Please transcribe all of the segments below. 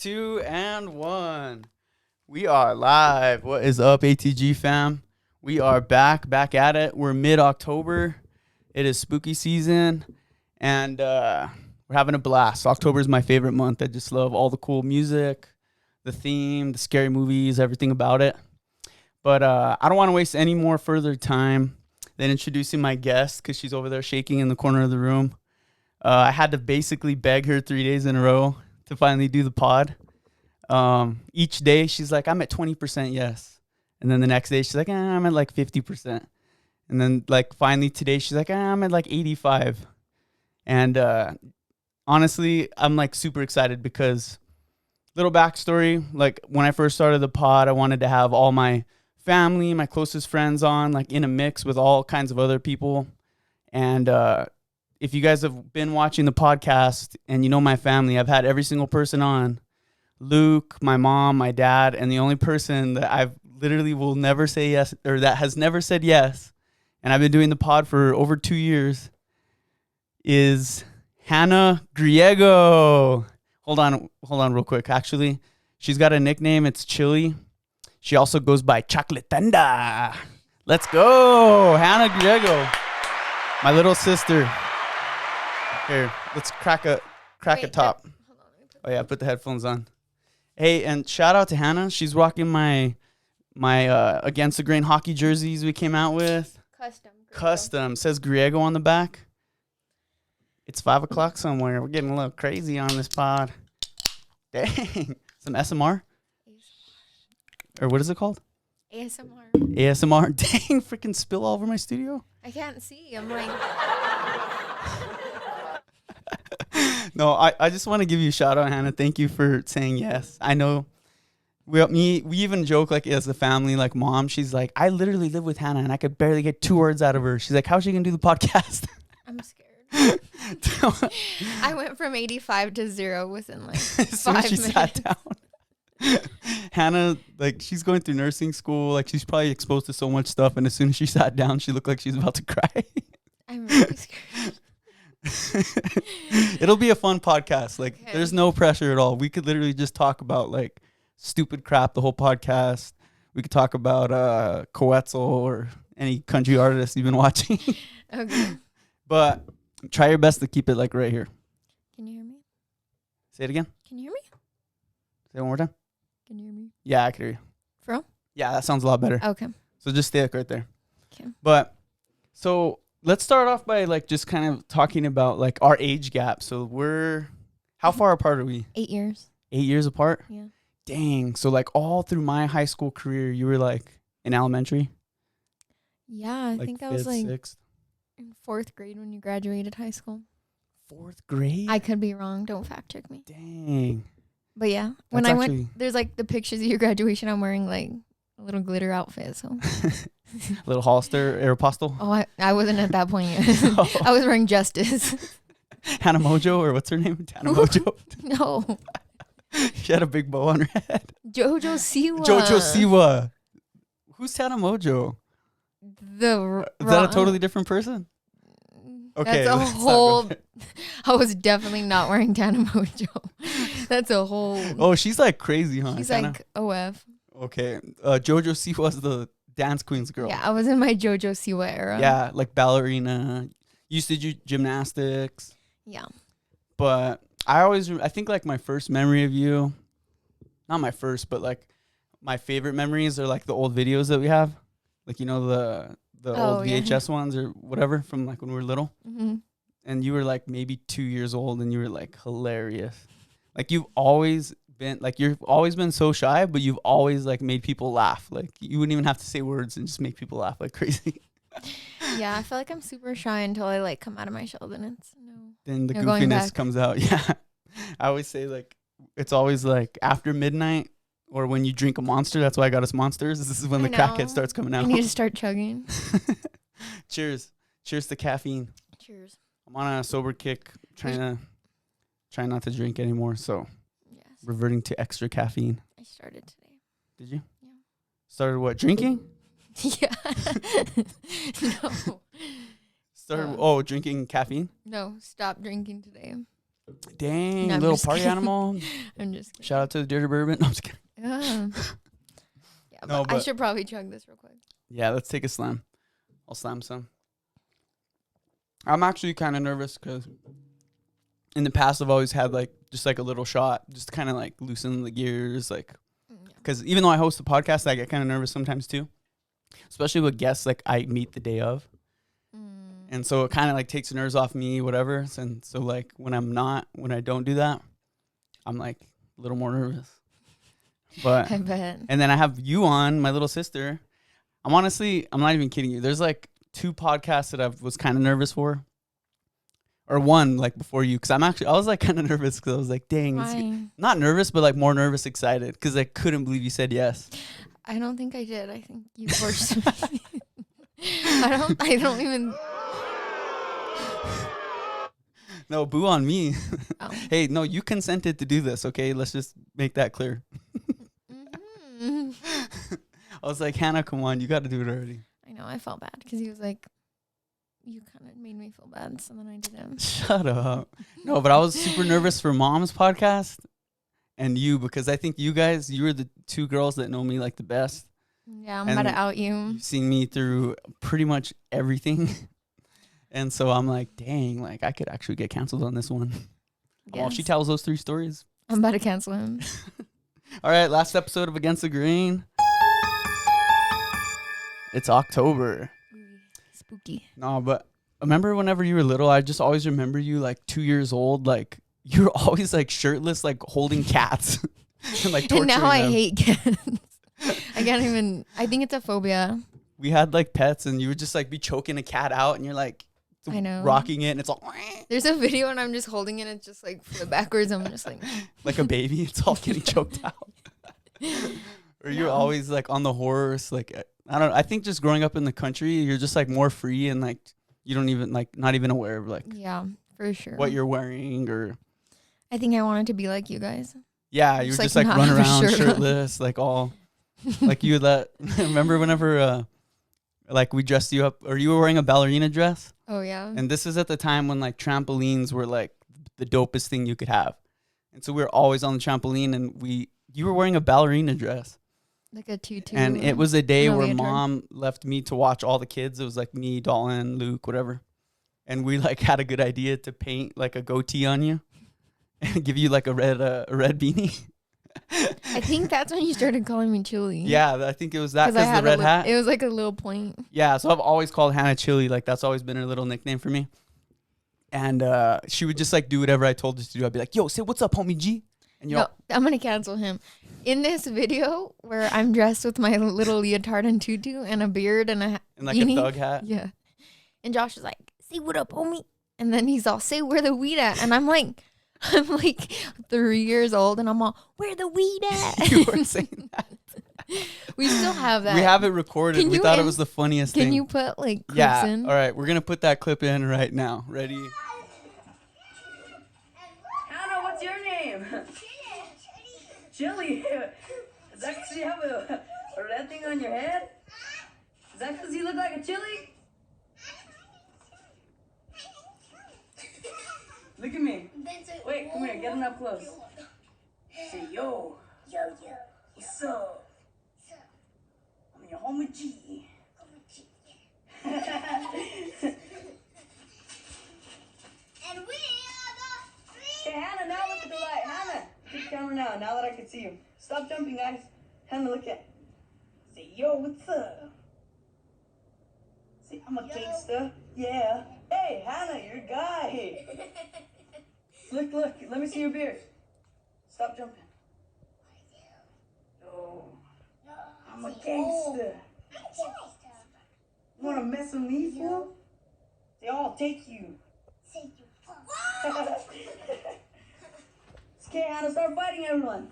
2, and 1. We are live. What is up, ATG fam? We are back at it. We're mid-October. It is spooky season, and we're having a blast. October is my favorite month. I just love all the cool music, the theme, the scary movies, everything about it. But I don't want to waste any more further time than introducing my guest because she's over there shaking in the corner of the room. I had to basically beg her 3 days in a row to finally do the pod. Each day she's like, I'm at 20% yes. And then the next day she's like, I'm at like 50%. And then like finally today she's like, I'm at like 85. And honestly, I'm like super excited because little backstory, like when I first started the pod, I wanted to have all my family, my closest friends on, like in a mix with all kinds of other people. And if you guys have been watching the podcast and you know my family, I've had every single person on. Luke, my mom, my dad, and the only person that I've literally will never say yes, or that has never said yes, and I've been doing the pod for over 2 years, is Hannah Griego. Hold on real quick. Actually, she's got a nickname. It's Chili. She also goes by Chocolatenda. Let's go, Hannah Griego, my little sister. Here, let's crack a top. Oh yeah, put the headphones on. Hey, and shout out to Hannah. She's rocking my Against the Grain hockey jerseys we came out with. Custom. Says Griego on the back. It's 5 o'clock somewhere. We're getting a little crazy on this pod. Dang. Some SMR? Or what is it called? ASMR. Dang, freaking spill all over my studio. I can't see. I'm like... No, I just want to give you a shout out, Hannah. Thank you for saying yes. I know we even joke like as a family, like mom, she's like, I literally live with Hannah and I could barely get 2 words out of her. She's like, how's she going to do the podcast? I'm scared. I went from 85 to 0 within like 5 minutes. Sat down. Hannah, like she's going through nursing school. Like she's probably exposed to so much stuff. And as soon as she sat down, she looked like she's about to cry. I'm really scared. It'll be a fun podcast. Like there's no pressure at all. We could literally just talk about like stupid crap the whole podcast. We could talk about Coetzel or any country artist you've been watching. Okay. But try your best to keep it like right here. Can you hear me? Say it again. Can you hear me? Say it one more time. Can you hear me? Yeah, I can hear you. For real? Yeah, that sounds a lot better. Okay. So just stay like right there. Okay. But so let's start off by like just kind of talking about like our age gap. So how far apart are we? 8 years. 8 years apart? Yeah. Dang. So like all through my high school career, you were like in elementary? Yeah, I like think I was like 6th? in 4th grade when you graduated high school. 4th grade? I could be wrong. Don't fact check me. Dang. But yeah, when I went, there's like the pictures of your graduation. I'm wearing like a little glitter outfit. So little Hollister Aeropostale? Oh, I wasn't at that point yet. Oh. I was wearing Justice. Hannah Mojo, or what's her name? Tana Mojo? No. She had a big bow on her head. Jojo Siwa. Jojo Siwa. Who's Tana Mojo? Is that a totally different person? Okay. That's a whole... I was definitely not wearing Tana Mojo. That's a whole... Oh, she's like crazy, huh? She's Tana? Like OF. Okay. Jojo Siwa's the Dance Queens girl. Yeah, I was in my Jojo Siwa era. Yeah, like ballerina. Used to do gymnastics. Yeah. But I think like my first memory of you, not my first, but like my favorite memories are like the old videos that we have. Like, you know, the old VHS ones or whatever from like when we were little. Mm-hmm. And you were like maybe 2 years old and you were like hilarious. Like you've always been so shy, but you've always like made people laugh. Like you wouldn't even have to say words and just make people laugh like crazy. Yeah, I feel like I'm super shy until I like come out of my shell. Then the goofiness comes out. Yeah. I always say like it's always like after midnight or when you drink a Monster. That's why I got us Monsters. This is when the crackhead starts coming out. I need to start chugging. Cheers to caffeine. Cheers. I'm on a sober kick, trying not to drink anymore. So yes. Reverting to extra caffeine. I started today. Did you? Yeah. Started what? Drinking? Yeah. No. Drinking caffeine? No, stop drinking today. Dang, No, I'm little just party kidding. animal. I'm just kidding. Shout out to the Dirty Bourbon. No, I'm just kidding. Yeah, No, I but- should probably chug this real quick. Yeah, let's take a slam. I'll slam some. I'm actually kind of nervous because in the past I've always had like just like a little shot, just kind of like loosen the gears, like because even though I host the podcast, I get kind of nervous sometimes too, especially with guests like I meet the day of, and so it kind of like takes the nerves off me, whatever. And so like when I don't do that, I'm like a little more nervous. But I bet. and then I have you on, my little sister. I'm not even kidding you. There's like 2 podcasts that I was kind of nervous for. Or one like before you, because I was like kind of nervous because I was like, dang, not nervous, but like more nervous, excited because I couldn't believe you said yes. I don't think I did. I think you forced me. I don't even. No, boo on me. Oh. Hey, no, you consented to do this, okay? Let's just make that clear. Mm-hmm. I was like, Hannah, come on, you got to do it already. I know. I felt bad because he was like, you kind of made me feel bad, so then I didn't. Shut up. No, but I was super nervous for Mom's podcast and you because I think you were the 2 girls that know me like the best. Yeah, I'm about to out you. You've seen me through pretty much everything. And so I'm like, dang, like I could actually get canceled on this one. Yes. While she tells those 3 stories. I'm about to cancel him. All right, last episode of Against the Grain. It's October. Spooky. No, but remember whenever you were little, I just always remember you like 2 years old, like you were always like shirtless, like holding cats and like torturing And now I them. hate cats. I can't even. I think it's a phobia. We had like pets, and you would just like be choking a cat out, and you're like, I know. rocking it, and it's all There's a video, and I'm just holding it. It's just like flip backwards. I'm just like, like a baby. It's all getting choked out. Or you're always like on the horse, like I don't know. I think just growing up in the country, you're just like more free and like you don't even like not even aware of like yeah, for sure. what you're wearing or I think I wanted to be like you guys. yeah, you were just like not run have a around shirt on. shirtless, like all like you let remember whenever like we dressed you up or you were wearing a ballerina dress? Oh yeah. And this is at the time when like trampolines were like the dopest thing you could have. And so we were always on the trampoline and you were wearing a ballerina dress. Like a tutu. And it was a day and a where leotard. Mom left me to watch all the kids. It was like me, Dalton, Luke, whatever. And we like had a good idea to paint like a goatee on you and give you like a red beanie. I think that's when you started calling me Chili. Yeah, I think it was that 'Cause because I the had red hat. It was like a little point. Yeah, so I've always called Hannah Chili. Like that's always been her little nickname for me. And she would just like do whatever I told her to do. I'd be like, "Yo, say what's up, homie G." And No, I'm gonna cancel him. In this video where I'm dressed with my little leotard and tutu and a beard and a and like beanie, a thug hat. yeah. And Josh is like, "Say what up, homie," and then he's all, "Say where the weed at," and I'm like 3 years old, and I'm all, "Where the weed at?" You were saying that. We still have that. We have it recorded. Can We you thought it in- was the funniest thing. Can you put like clips Yeah. in? All right, we're gonna put that clip in right now. Ready? Hannah, what's your name? Chili. Is that because you have a red thing on your head? Is that because you look like a chili? Look at me. Wait, come here. Get him up close. Say yo. Yo, yo. What's up? I'm your homie G. And we are the three. Hey, Hannah, now look at the light. Hannah, look at the camera now that I can see you. Stop jumping, guys. Hannah, look at. Say, yo, what's up? Say, I'm a gangster. Yeah. Hey, Hannah, you're a guy. Look, let me see your beard. Stop jumping. Yo, I'm a gangster. You wanna mess with me, fool? They all take you. Say you fuck. Okay, Hannah, start fighting everyone.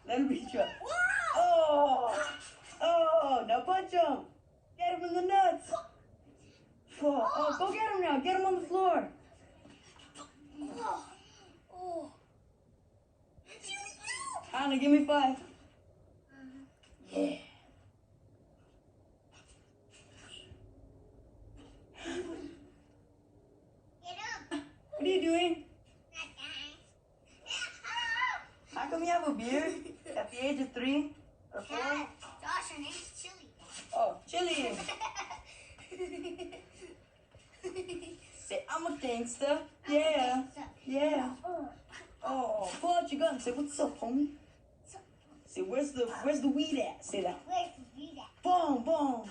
Let him beat you up. Oh, now punch him. Get him in the nuts. Oh, go get him now. Get him on the floor. Oh. Hannah, give me 5. Yeah. Get up. What are you doing? have a beard at the age of 3 or 4? Dad, Josh, her name's Chili. Oh, Chili. Say, I'm a gangster. Yeah. Yeah. Oh, pull out your gun. Say, what's up, homie? Say, where's the weed at? Say that. Where's the weed at? Boom, boom.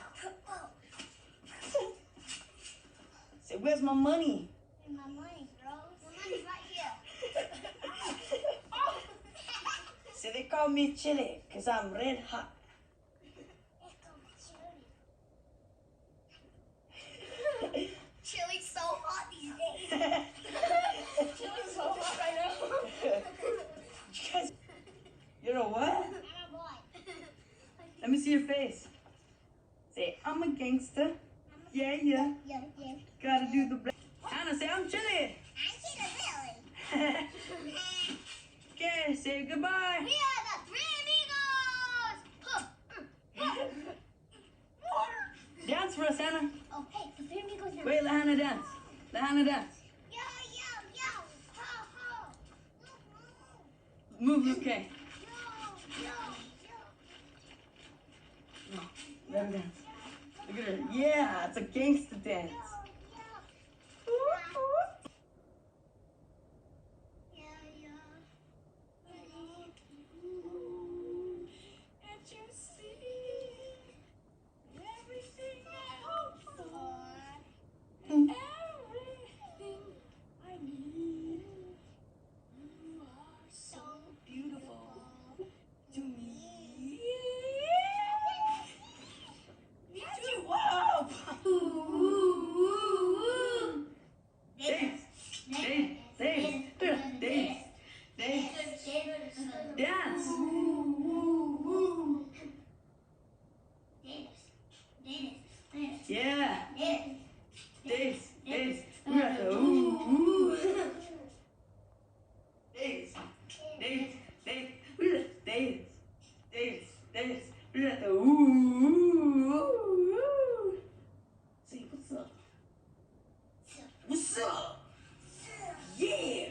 Say, where's my money? Where's my money, bro? My money's right here. Say, they call me Chili, because I'm red hot. Let's go with Chili. Chili's so hot these days. Chili's so hot right now. You guys, you know what? I'm a boy. Let me see your face. Say, I'm a gangster. Yeah, yeah. Yeah. Gotta do the black. Hannah, say, I'm Chili. I'm Chili Billy. Okay, say goodbye. We are the Three Amigos. Dance for us, Hannah. Oh, hey, the Three Amigos now. Wait, let Hannah dance. Let Hannah dance. Yo. Ho, ho. Move, okay. Yo. Let her dance. Look at her. Yeah, it's a gangster dance. And you see everything I hope for, everything I need. You are so beautiful to me. Me too. Whoa! Dance. Dance. Dance. Dance. Dance. Dance. Yeah. Dance. Dance. We're at the ooh. Dance. Dance. Dance. We're at dance. Dance. Dance. We're at the ooh. Say, what's up? What's up? Yeah.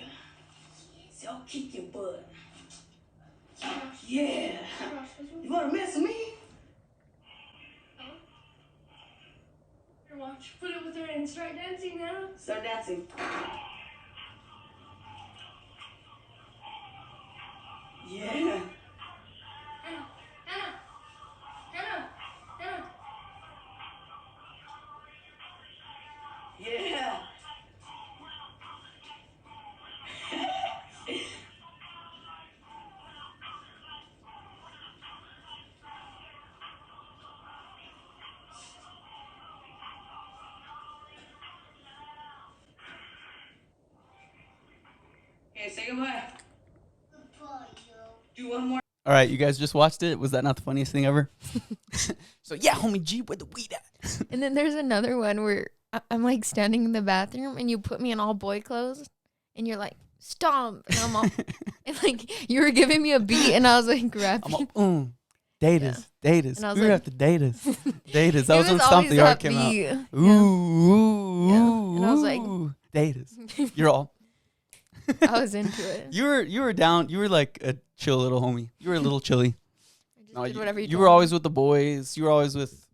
Say, I'll kick your butt. Yeah. You wanna mess with me? Here, watch. Put it with her and start dancing now. Start dancing. Yeah. Hannah. Yeah. Okay, say goodbye. Do one more. All right, you guys just watched it. Was that not the funniest thing ever? So yeah, homie G, where the weed at? And then there's another one where I'm like standing in the bathroom and you put me in all boy clothes and you're like, stomp. And I'm all, and like you were giving me a beat and I was like rapping. I'm all, date us. And I was We like- have to date us. Date us. That was It when Stomp always the Yard that came out. beat. Ooh, ooh, Yeah. And I was like- ooh. Date us. You're all. I was into it. You were down. You were like a chill little homie. You were a little chilly. I just No, did whatever you you told were me. always with the boys. You were always with,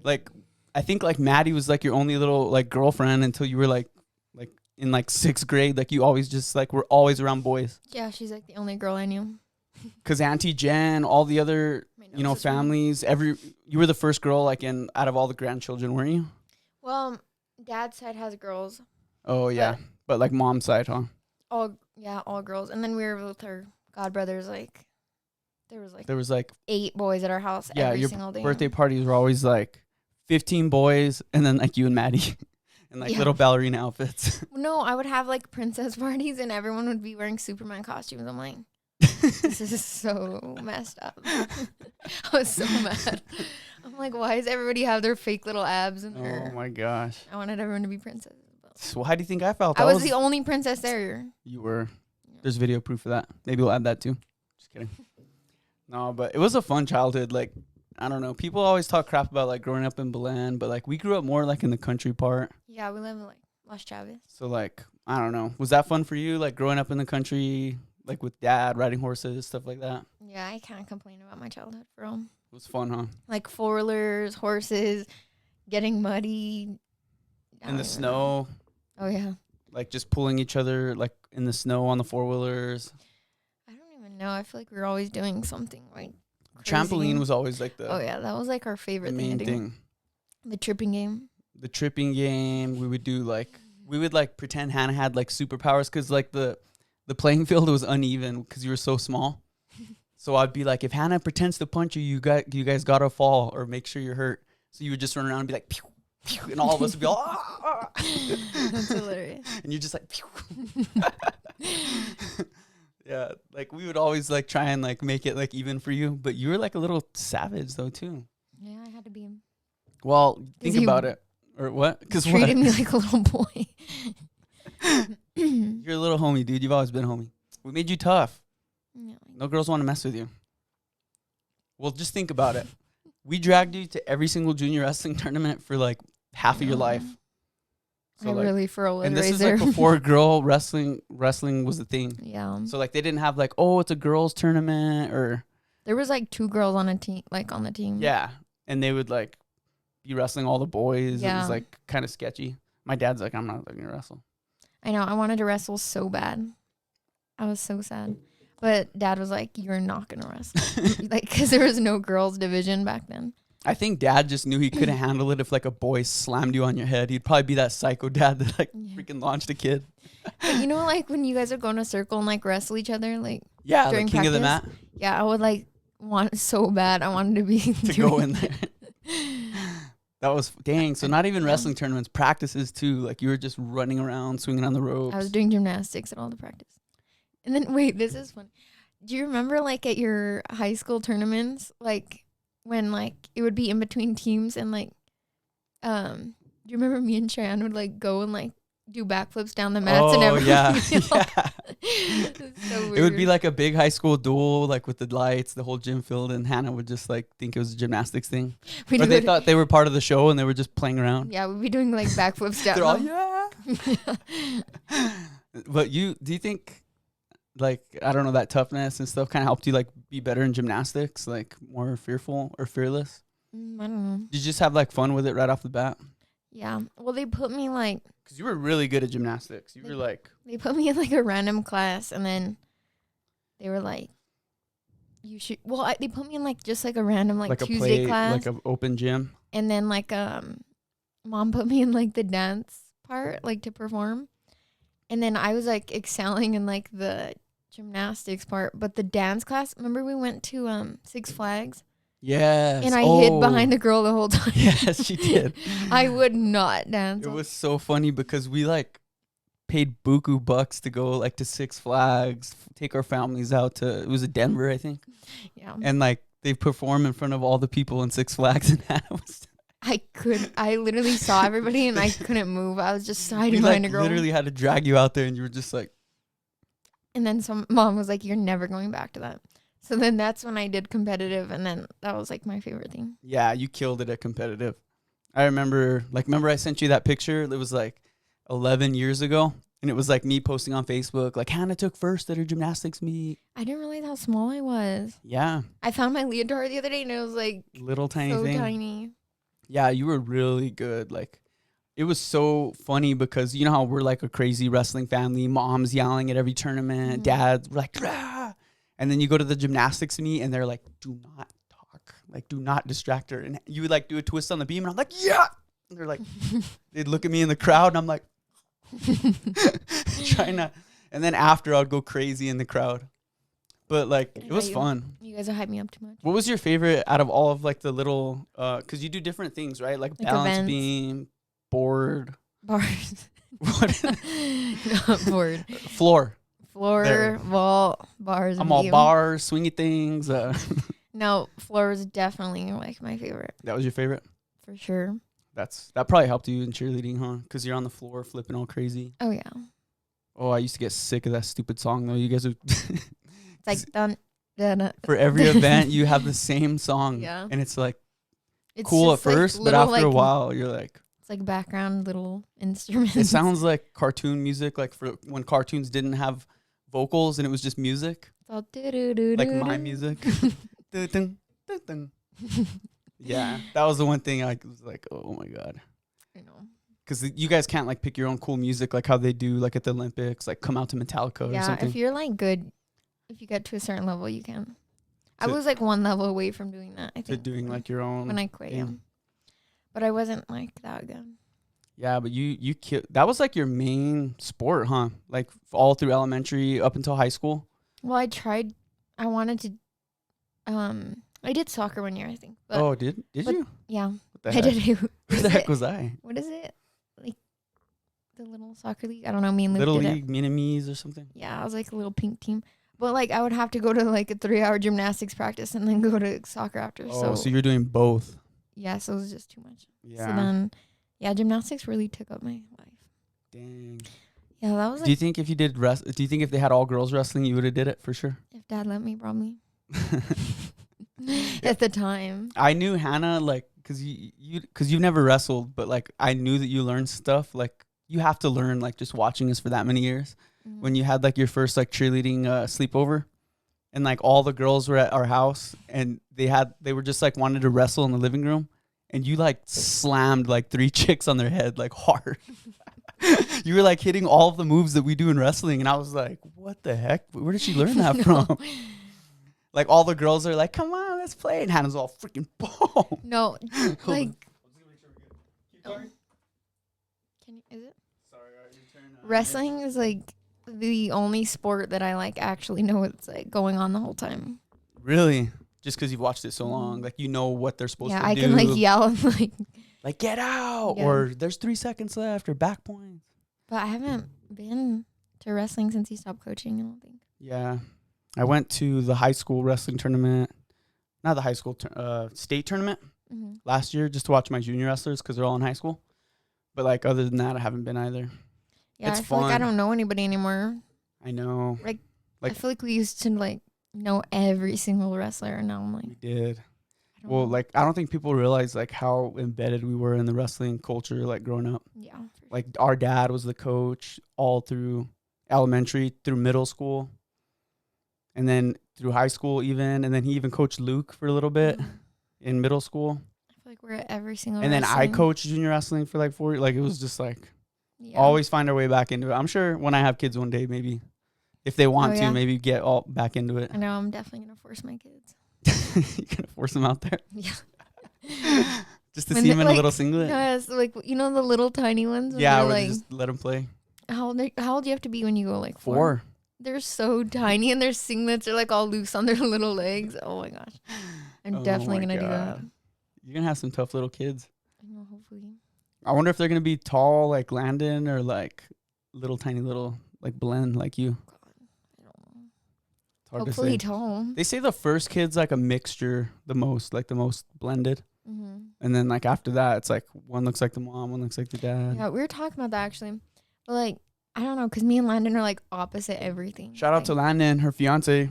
like, I think like Maddie was like your only little like girlfriend until you were like in like 6th grade. Like you always just like were always around boys. Yeah, she's like the only girl I knew. Cause Auntie Jen, all the other My you know nose is running. families, you were the first girl like in out of all the grandchildren, weren't you? Well, dad's side has girls. Oh yeah, but like mom's side, huh? All girls. And then we were with her godbrothers. Like there was like There was like 8 boys at our house every your single day. birthday parties were always like 15 boys and then like you and Maddie in like Yeah. little ballerina outfits. No, I would have like princess parties and everyone would be wearing Superman costumes. I'm like, this is so messed up. I was so mad. I'm like, why does everybody have their fake little abs and Oh their... my gosh. I wanted everyone to be princesses. But So how do you think I felt? I was the only princess there. You were. Yeah. There's video proof of that. Maybe we'll add that too. Just kidding. No, but it was a fun childhood. Like, I don't know. People always talk crap about like growing up in Belen, but like we grew up more like in the country part. Yeah, we live in like Las Chaves. So like, I don't know. Was that fun for you? Like growing up in the country, like with dad riding horses, stuff like that? Yeah, I can't complain about my childhood for real. It was fun, huh? Like four-wheelers, horses, getting muddy. I In the don't even know. snow, Oh, yeah. like just pulling each other like in the snow on the 4-wheelers. I don't even know. I feel like we were always doing something like crazy. Trampoline was always like Oh, yeah. That was like our the favorite main thing to do. thing. The tripping game. The tripping game. We would do like pretend Hannah had like superpowers because like the playing field was uneven because you were so small. So I'd be like, if Hannah pretends to punch you, you guys gotta fall or make sure you're hurt. So you would just run around and be like, pew, pew, and all of us would be all, ah. That's hilarious. And you're just like, pew. Yeah, like we would always like try and like make it like even for you, but you were like a little savage though too. Yeah, I had to be. Well, think he about it. Or what? Because Treated me like a little boy. You're a little homie, dude. You've always been a homie. We made you tough. Yeah. No girls want to mess with you. Well, just think about it. We dragged you to every single junior wrestling tournament for like half of your life. I like, really furrowed and right this is there. like before girl wrestling was a thing. Yeah. So like they didn't have like, oh, it's a girls tournament or There was like 2 girls on a team, like on the team. yeah, and they would like be wrestling all the boys. It Yeah. was like kind of sketchy. My dad's like, I'm not going to wrestle. I know. I wanted to wrestle so bad. I was so sad. But Dad was like, you're not going to wrestle. Like, because there was no girls division back then. I think Dad just knew he couldn't handle it if like a boy slammed you on your head. He'd probably be that psycho dad that like Yeah. freaking launched a kid. But you know, like when you guys would go in a circle and like wrestle each other, like, Yeah, during the king of the mat practice? Yeah, I would like want so bad. I wanted to be to go in there. That was dang. So not even Yeah. wrestling tournaments, practices too. Like you were just running around, swinging on the ropes. I was doing gymnastics at all the practice. And then wait, this is fun. Do you remember like at your high school tournaments, like when like it would be in between teams and like do you remember me and Cheyenne would like go and like do backflips down the mats and everything? yeah. Yeah. Yeah. So weird. It would be like a big high school duel, like with the lights, the whole gym filled, and Hannah would just like think it was a gymnastics thing. We'd Or do they it- thought they were part of the show and they were just playing around. yeah, we'd be doing like backflips down. They're all, the- yeah. But do you think, like, I don't know, that toughness and stuff kind of helped you, like, be better in gymnastics, like, more fearful or fearless? I don't know. Did you just have, like, fun with it right off the bat? Yeah. Well, they put me like Because you were really good at gymnastics. You were, like, they put me in like a random class, and then they were like, "You should." Well, they put me in like just like a random like a Tuesday play, class, like an open gym. and then like mom put me in like the dance part, like to perform, and then I was like excelling in like the gymnastics part, but the dance class. Remember we went to Six Flags, Yes. and I hid behind the girl the whole time. Yes, she did. I would not dance. It was so funny because we, like, paid buku bucks to go, like, to Six Flags, take our families out to, it was in Denver, I think. Yeah. And, like, they perform in front of all the people in Six Flags, and Hannah was I literally saw everybody and I couldn't move. I was just hiding we behind like a girl. literally had to drag you out there, and you were just like, And then some mom was like, "You're never going back to that." So then that's when I did competitive, and then that was like my favorite thing. yeah, you killed it at competitive. I remember I sent you that picture. It was like 11 years ago, and it was like me posting on Facebook, like, Hannah took first at her gymnastics meet. I didn't realize how small I was. Yeah, I found my leotard the other day, and it was like little tiny so thing. tiny. Yeah, you were really good. Like, it was so funny because you know how we're like a crazy wrestling family, mom's yelling at every tournament, Mhm. dad's like, rah! And then you go to the gymnastics meet and they're like, do not talk, like, do not distract her. And you would like do a twist on the beam, and I'm like, yeah. And they're like, they'd look at me in the crowd, and I'm like, trying to. And then after, I'd go crazy in the crowd. But like, it was you- fun. You guys are hyping me up too much. What was your favorite out of all of like the little, because you do different things, right? Like balance events. beam, board, Bars. what? Not board. Floor. Floor, There. wall, bars. I'm and all beam. bars, swingy things. No, floor was definitely like my favorite That was your favorite? for sure. That probably helped you in cheerleading, huh? Because you're on the floor flipping all crazy. Oh yeah, Oh, I used to get sick of that stupid song though. You guys would it's like dun, dun. for every event you have the same song. Yeah. And it's like It's cool at just, like, first, but little, after a like, while you're like, it's like background little instruments. it sounds like cartoon music, like for when cartoons didn't have vocals and it was just music, It's all do-do-do-do-do. like my music. Dun, dun, dun. Yeah, that was the one thing I was like, oh my god. I know. Because you guys can't like pick your own cool music like how they do like at the Olympics, like come out to Metallica or Yeah, something. if you're like good, if you get to a certain level, you can. I To- was like one level away from doing that. I to think doing like your own. when I quit, yeah. thing. But I wasn't like that good. Yeah, but you that was like your main sport, huh? Like all through elementary up until high school. Well, I wanted to. I did soccer one year, I think. But Oh, did but- you? yeah, What the I heck? did. Where the heck was I? What is it? Like the little soccer league? I don't know. Me and Luke Little did it. League, Minimies or something. Yeah, I was like a little pink team. But like I would have to go to like a 3-hour gymnastics practice and then go to soccer after. Oh, so you're doing both. yeah, so it was just too much. Yeah. So then, yeah, gymnastics really took up my life. Dang. Yeah, that was Do you like think if you did do you think if they had all girls wrestling, you would have did it for sure? if Dad let me, probably at the time. I knew Hannah like because you've never wrestled, but like I knew that you learned stuff. Like you have to learn like just watching us for that many years. Mhm. When you had like your first like cheerleading sleepover, and like all the girls were at our house, and they were just like wanted to wrestle in the living room, and you like slammed like 3 chicks on their head like hard. You were like hitting all of the moves that we do in wrestling, and I was like, what the heck? Where did she learn that No. from? Like all the girls are like, come on, let's play, and Hannah's all freaking boom. No, like Sorry, can you, is it your turn. wrestling is like the only sport that I like actually know what's like going on the whole time. Really? Just because you've watched it so long, like you know what they're supposed Yeah, to I do. can like yell and like, Get out, Yeah. or there's 3 seconds left, or back points. but I haven't been to wrestling since he stopped coaching. I don't think. Yeah, I went to the high school wrestling tournament, not the high school state tournament Mm-hmm. last year, just to watch my junior wrestlers because they're all in high school. But like other than that, I haven't been either. Yeah, It's I feel like I fun. don't know anybody anymore. I know I Like- feel like we used to like know every single wrestler, and now I'm like, we did. I don't Well, know. like I don't think people realize like how embedded we were in the wrestling culture, like growing up. yeah, for Like our dad was the coach all through elementary, through middle school, and then through high school even, and then he even coached Luke for a little bit sure. in middle school. I feel like we're at every single. And then I wrestling. coached junior wrestling for like 4 years. Like it was just like Yeah. always find our way back into it. I'm sure when I have kids one day, maybe if they want Oh, to, yeah. maybe get all back into it. I know. I'm definitely gonna force my kids. You gonna force them out there Yeah. just to When see them they, in a like, little singlet. Yes, like you know the little tiny ones. when Yeah, they're, we like just let them play. how old do you have to be when you go like 4. They're so tiny, and their singlets are like all loose on their little legs. Oh my gosh, I'm Oh definitely my gonna do that. God. You're gonna have some tough little kids. I know, hopefully. I wonder if they're gonna be tall like Landon or like little tiny little like Belen like you. God, I don't know. It's hard Hopefully to say. tall. They say the first kid's like a mixture, the most blended, Mm-hmm. and then like after that, it's like one looks like the mom, one looks like the dad. Yeah, we were talking about that actually, but like I don't know, because me and Landon are like opposite everything. Shout out to Landon, her fiance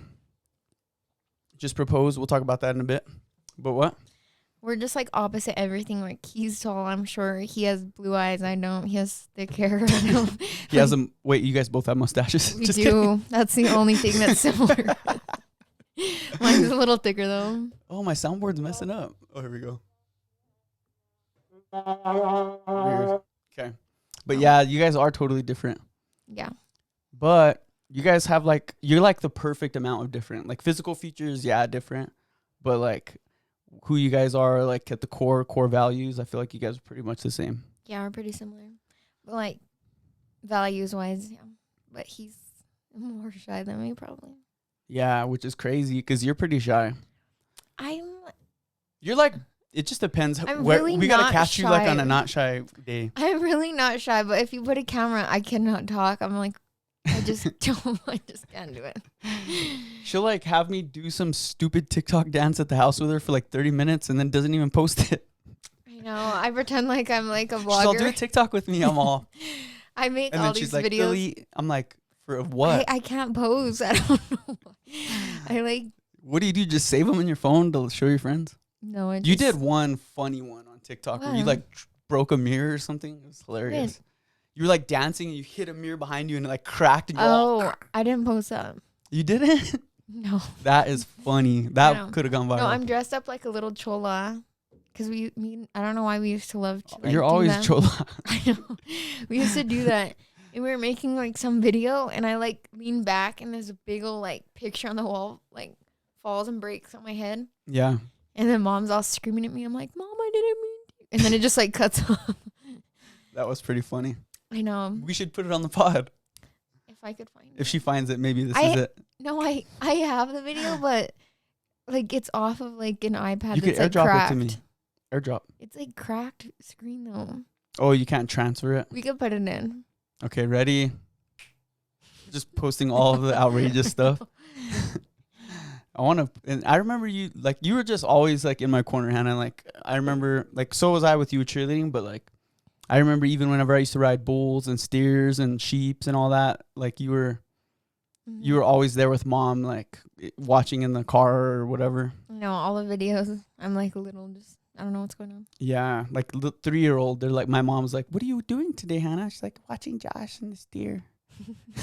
just proposed. We'll talk about that in a bit. But what? We're just like opposite everything. Like he's tall, I'm sure. He has blue eyes. I don't. He has thick hair. I don't. He has a wait. You guys both have mustaches. We Just do. kidding. That's the only thing that's similar. Mine's a little thicker though. Oh, my soundboard's messing up. Oh, here we go. Weird. Okay, but yeah, you guys are totally different. Yeah. But you guys have like you're like the perfect amount of different. Like physical features, yeah, different. But like who you guys are, like at the core values, I feel like you guys are pretty much the same. Yeah, we're pretty similar. But like values wise, yeah. But he's more shy than me probably. Yeah, which is crazy because you're pretty shy. You're like, it just depends. I'm Where really we gotta not catch you like on shy. a not shy day. I'm really not shy, but if you put a camera, I cannot talk. I'm like, I just don't. I just can't do it. She'll like have me do some stupid TikTok dance at the house with her for like 30 minutes and then doesn't even post it. I know. I pretend like I'm like a She's all, do a vlogger. TikTok with me. I'm all. I make And all then these she's like, videos. delete. I'm like, for what? I can't pose. I don't know. I like. What do? Just save them in your phone to show your friends? No, I You just, did one funny one on TikTok where you What? like broke a mirror or something. It was hilarious. You were like dancing and you hit a mirror behind you and it like cracked. And you Oh, I didn't post that. You didn't? No. That is funny. know. That could have gone viral. No, I'm dressed up like a little chola. Because I don't know why we used to love to like, You're do always that. chola. I know. We used to do that. And we were making like some video and I like lean back and there's a big old like picture on the wall, like falls and breaks on my head. Yeah. And then mom's all screaming at me. I'm like, Mom, I didn't mean to. And then it just like cuts off. That was pretty funny. I know. We should put it on the pod. If I could find it. If she finds it, maybe this is it. No, I have the video, but like it's off of like an iPad. You could that's, airdrop like, cracked. it to me. Airdrop. It's like cracked screen though. Oh, you can't transfer it? We could put it in. Okay, ready? Just posting all of the outrageous stuff. I want to, and I remember you, like, you were just always, like, in my corner, Hannah. Like, I remember, like, so was I with you cheerleading, but, like, I remember even whenever I used to ride bulls and steers and sheeps and all that, like, you were always there with mom, like, watching in the car or whatever. No, all the videos, I'm like a little just, I don't know what's going on. Yeah, like, the 3-year-old, they're like, my mom's like, what are you doing today, Hannah? She's like, watching Josh and the steer.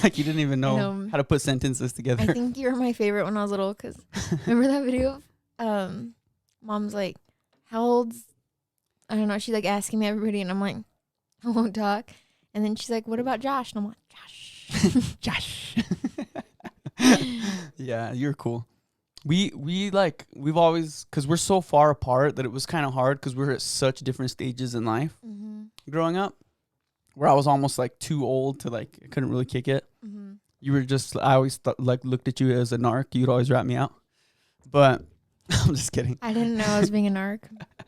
Like, you didn't even know how to put sentences together. I think you were my favorite when I was little because remember that video of mom's like, how old's, I don't know, she's like asking me everybody and I'm like, I won't talk. And then she's like, what about Josh? And I'm like, Josh. Josh. Yeah, you're cool. We've always, because we're so far apart that it was kind of hard because we were at such different stages in life growing up. Where I was almost like too old to like, I couldn't really kick it. You were just, I always like looked at you as a narc. You'd always rat me out. But I'm just kidding. I didn't know I was being a narc.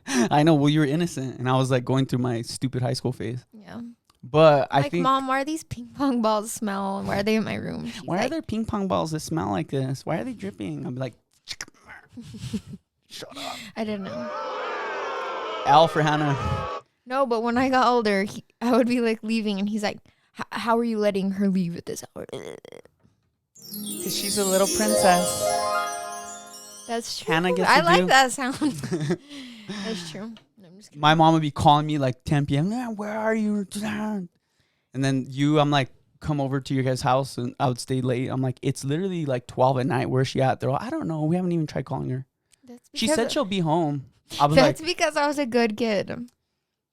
I know. Well, you were innocent. And I was like going through my stupid high school phase. Yeah. But I like, think. Mom, why are these ping pong balls smell? And why are they in my room? She's Why like, are there ping pong balls that smell like this? Why are they dripping? I'm like, shut up. I didn't know. L for Hannah. No, but when I got older, I would be like leaving and he's like, how are you letting her leave at this hour? Because she's a little princess. That's true. Hannah gets I to like do- that sound. That's true. No, I'm just kidding. My mom would be calling me like 10 p.m. Where are you? And then I'm like, come over to your guys' house and I would stay late. I'm like, it's literally like 12 at night. Where's she at? They're all, I don't know. We haven't even tried calling her. She said she'll be home. I was that's like, because I was a good kid.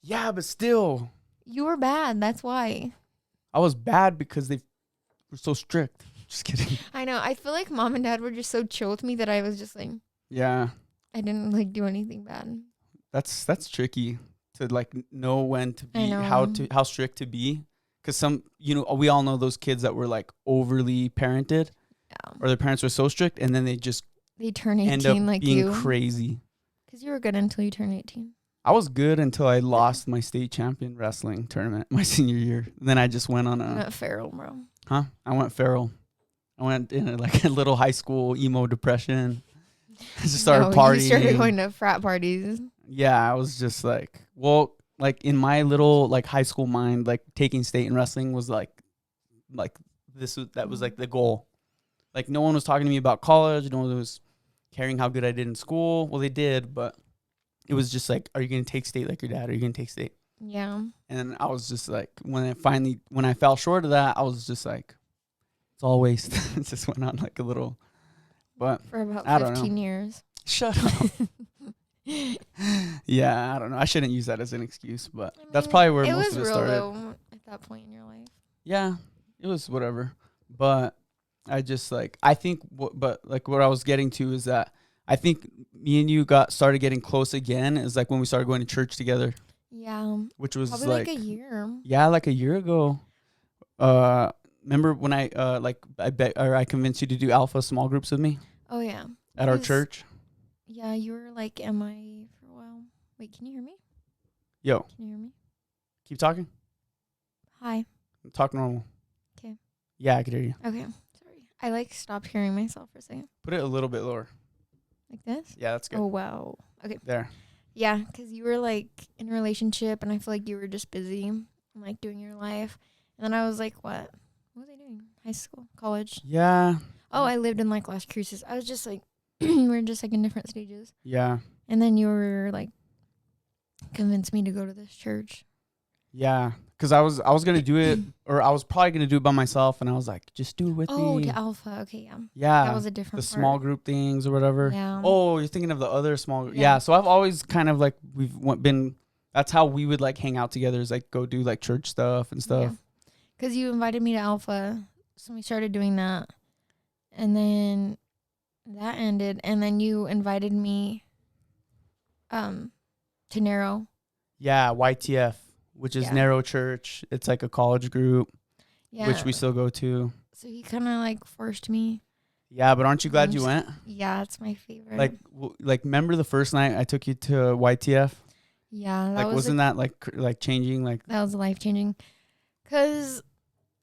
yeah, but still. You were bad. That's why. I was bad because they were so strict. Just kidding. I know. I feel like Mom and Dad were just so chill with me that I was just like, Yeah. I didn't like do anything bad. That's tricky to like know when to I be, know. how strict to be. Because we all know those kids that were like overly parented Yeah. or their parents were so strict and then they just They turn end up 18 like being you. crazy. Because you were good until you turned 18. I was good until I lost my state champion wrestling tournament my senior year. Then I just went on Not feral, bro. I went feral. I went in a little high school emo depression. I just started partying. You started going to frat parties. Yeah, I was just like, well, like in my little like high school mind, like taking state in wrestling was that was like the goal. Like no one was talking to me about college. No one was caring how good I did in school. Well, they did, but it was just like, are you going to take state like your dad? Are you going to take state? Yeah. And I was just like, when I fell short of that, I was just like, it's all waste. It just went on like a little, but For about I don't 15 know. years. Shut up. Yeah, I don't know. I shouldn't use that as an excuse, but that's mean, probably where it most was of it real started. though at that point in your life. Yeah, it was whatever. But I just like, I think, what I was getting to is that I think me and you started getting close again is like when we started going to church together, Yeah. which was Probably like a year. yeah, like a year ago. Remember when I convinced you to do alpha small groups with me Oh, yeah. at our Because- church? Yeah, you were like MIA for a while. Wait, can you hear me? Yo, Can you hear me? keep talking. Hi. Talk normal. 'Kay. Yeah, I can hear you. Okay. Sorry. I like stopped hearing myself for a second. Put it a little bit lower. Like this? Yeah, that's good. Oh, wow. Okay. There. Yeah, because you were like in a relationship and I feel like you were just busy and like doing your life. And then I was like, what? What was I doing? High school? College? Yeah. Oh, I lived in like Las Cruces. I was just like, we were just like in different stages. Yeah. And then you were like, convinced me to go to this church. Yeah, because I was gonna do it, or I was probably gonna do it by myself, and I was like, just do it with Oh, me. to Alpha. Okay, yeah. Yeah, That was a the different small part. group things or whatever. Yeah. Oh, you're thinking of the other small. Yeah. Yeah. So I've always kind of like been. That's how we would like hang out together. Is like go do like church stuff and stuff. Because you invited me to Alpha, so we started doing that, and then that ended, and then you invited me to Narrow. Yeah, YTF, which is Yeah. Narrow Church. It's like a college group, Yeah. which we still go to. So he kind of like forced me. Yeah, but aren't you glad I'm you just- went? Yeah, it's my favorite. Like remember the first night I took you to YTF? Yeah, that Like was wasn't that like changing? Like that was life changing. Cause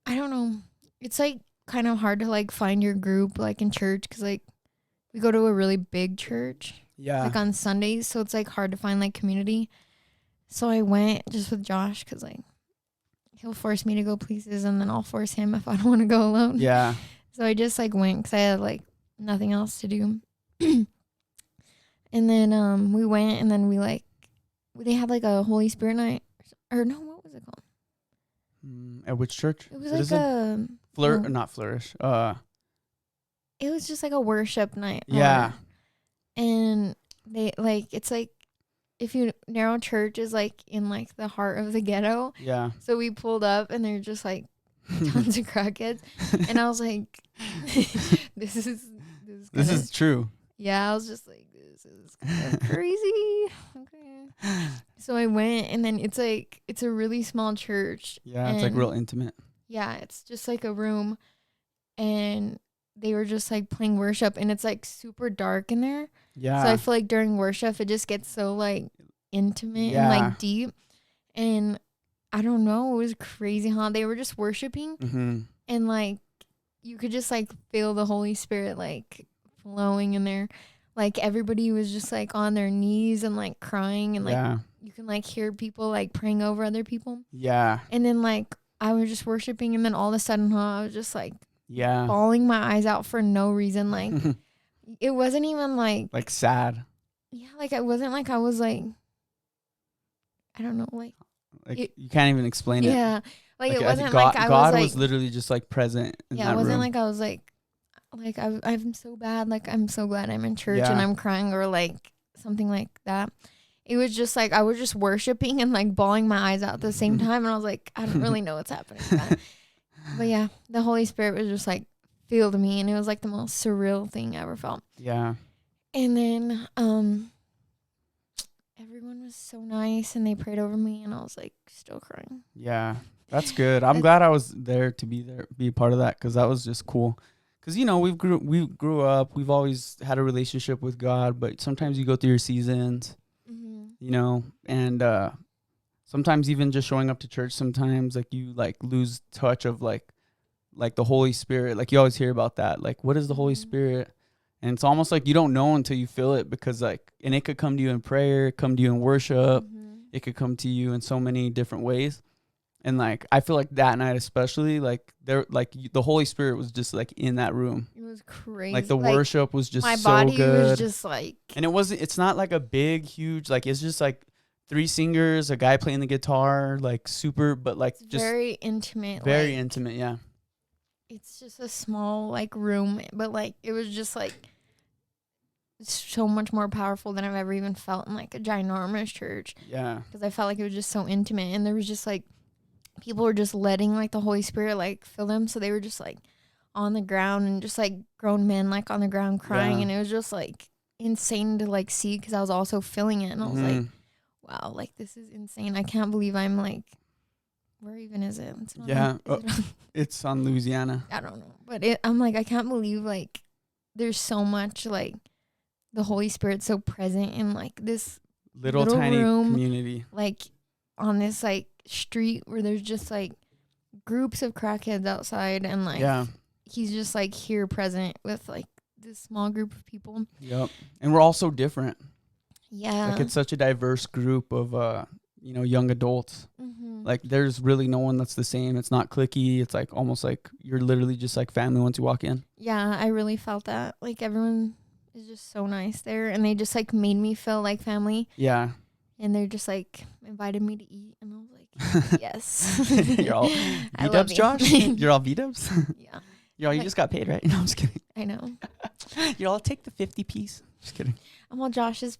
I don't know, it's like kind of hard to like find your group like in church. Cause like we go to a really big church yeah, like on Sundays, so it's like hard to find like community. So I went just with Josh, cause like he'll force me to go places, and then I'll force him if I don't want to go alone. yeah, So I just like went because I had like nothing else to do. And then we went, and then they had like a Holy Spirit night, or no, what was it called? At which church? It was like a Flirt, no. not flourish. It was just like a worship night. Yeah. And they like it's like if you Narrow Church is like in like the heart of the ghetto. Yeah. So we pulled up, and they're just like tons of crackheads, and I was like, this is true. yeah, I was just like, this is kind of crazy. Okay. So I went, and then it's a really small church. Yeah, it's like and real intimate. Yeah, it's just like a room, and they were just like playing worship, and it's like super dark in there. Yeah. So I feel like during worship, it just gets so like intimate and Yeah. like deep. And I don't know, it was crazy how they were just worshiping, Mm-hmm. and like you could just like feel the Holy Spirit like flowing in there. Like everybody was just like on their knees and like crying, and like Yeah. you can like hear people like praying over other people. Yeah. And then like I was just worshiping, and then all of a sudden, I was just like Yeah. bawling my eyes out for no reason. Like it wasn't even like sad. yeah, like it wasn't like I was like I don't know, like You can't even explain it. yeah, like it I wasn't think like I God was was like literally just like present in yeah, that it wasn't room. like I was like I'm so bad, like I'm so glad I'm in church and Yeah. I'm crying or like something like that. It was just like I was just worshiping and like bawling my eyes out at the same time, and I was like, I don't really know what's happening. But yeah, the Holy Spirit was just like filled me, and it was like the most surreal thing I ever felt. Yeah. And then everyone was so nice, and they prayed over me, and I was like still crying. Yeah. That's good. I'm glad I was there to be a part of that, because that was just cool. Because, you know, we grew up, we've always had a relationship with God, but sometimes you go through your seasons, you know, and sometimes even just showing up to church, sometimes like you like lose touch of like the Holy Spirit. Like you always hear about that. Like, what is the Holy Spirit? And it's almost like you don't know until you feel it, because like, and it could come to you in prayer, come to you in worship. It could come to you in so many different ways. And like, I feel like that night, especially like the Holy Spirit was just like in that room. It was crazy. Like the worship was just my so body good. was just like, And it's not like a big, huge, like it's just like 3 singers, a guy playing the guitar, like super, but like it's just very intimate. very like, intimate. Yeah. It's just a small like room, but like it was just like so much more powerful than I've ever even felt in like a ginormous church, Yeah. because I felt like it was just so intimate, and there was just like people were just letting like the Holy Spirit like fill them, so they were just like on the ground, and just like grown men like on the ground crying, Yeah. and it was just like insane to like see, because I was also feeling it, and I was like, wow, like this is insane. I can't believe I'm like, where even is it? It's not Yeah. on- is it on- It's on Louisiana. I don't know, but I'm like, I can't believe like there's so much like the Holy Spirit so present in like this Little Little tiny room. community. like on this like street where there's just like groups of crackheads outside, and like Yeah. he's just like here present with like this small group of people. Yep. And we're all so different. Yeah. Like it's such a diverse group of you know, young adults. Like there's really no one that's the same. It's not cliquey. It's like almost like you're literally just like family once you walk in. Yeah, I really felt that. Like everyone is just so nice there, and they just like made me feel like family, Yeah. and they're just like invited me to eat, and I was like, yes. You're all I love V-dubs, you. Josh? You're all V-dubs? Yeah, You're all, you Like- just got paid, right? No, I'm just kidding. I know. You're all, take the 50 piece. Just kidding. Well,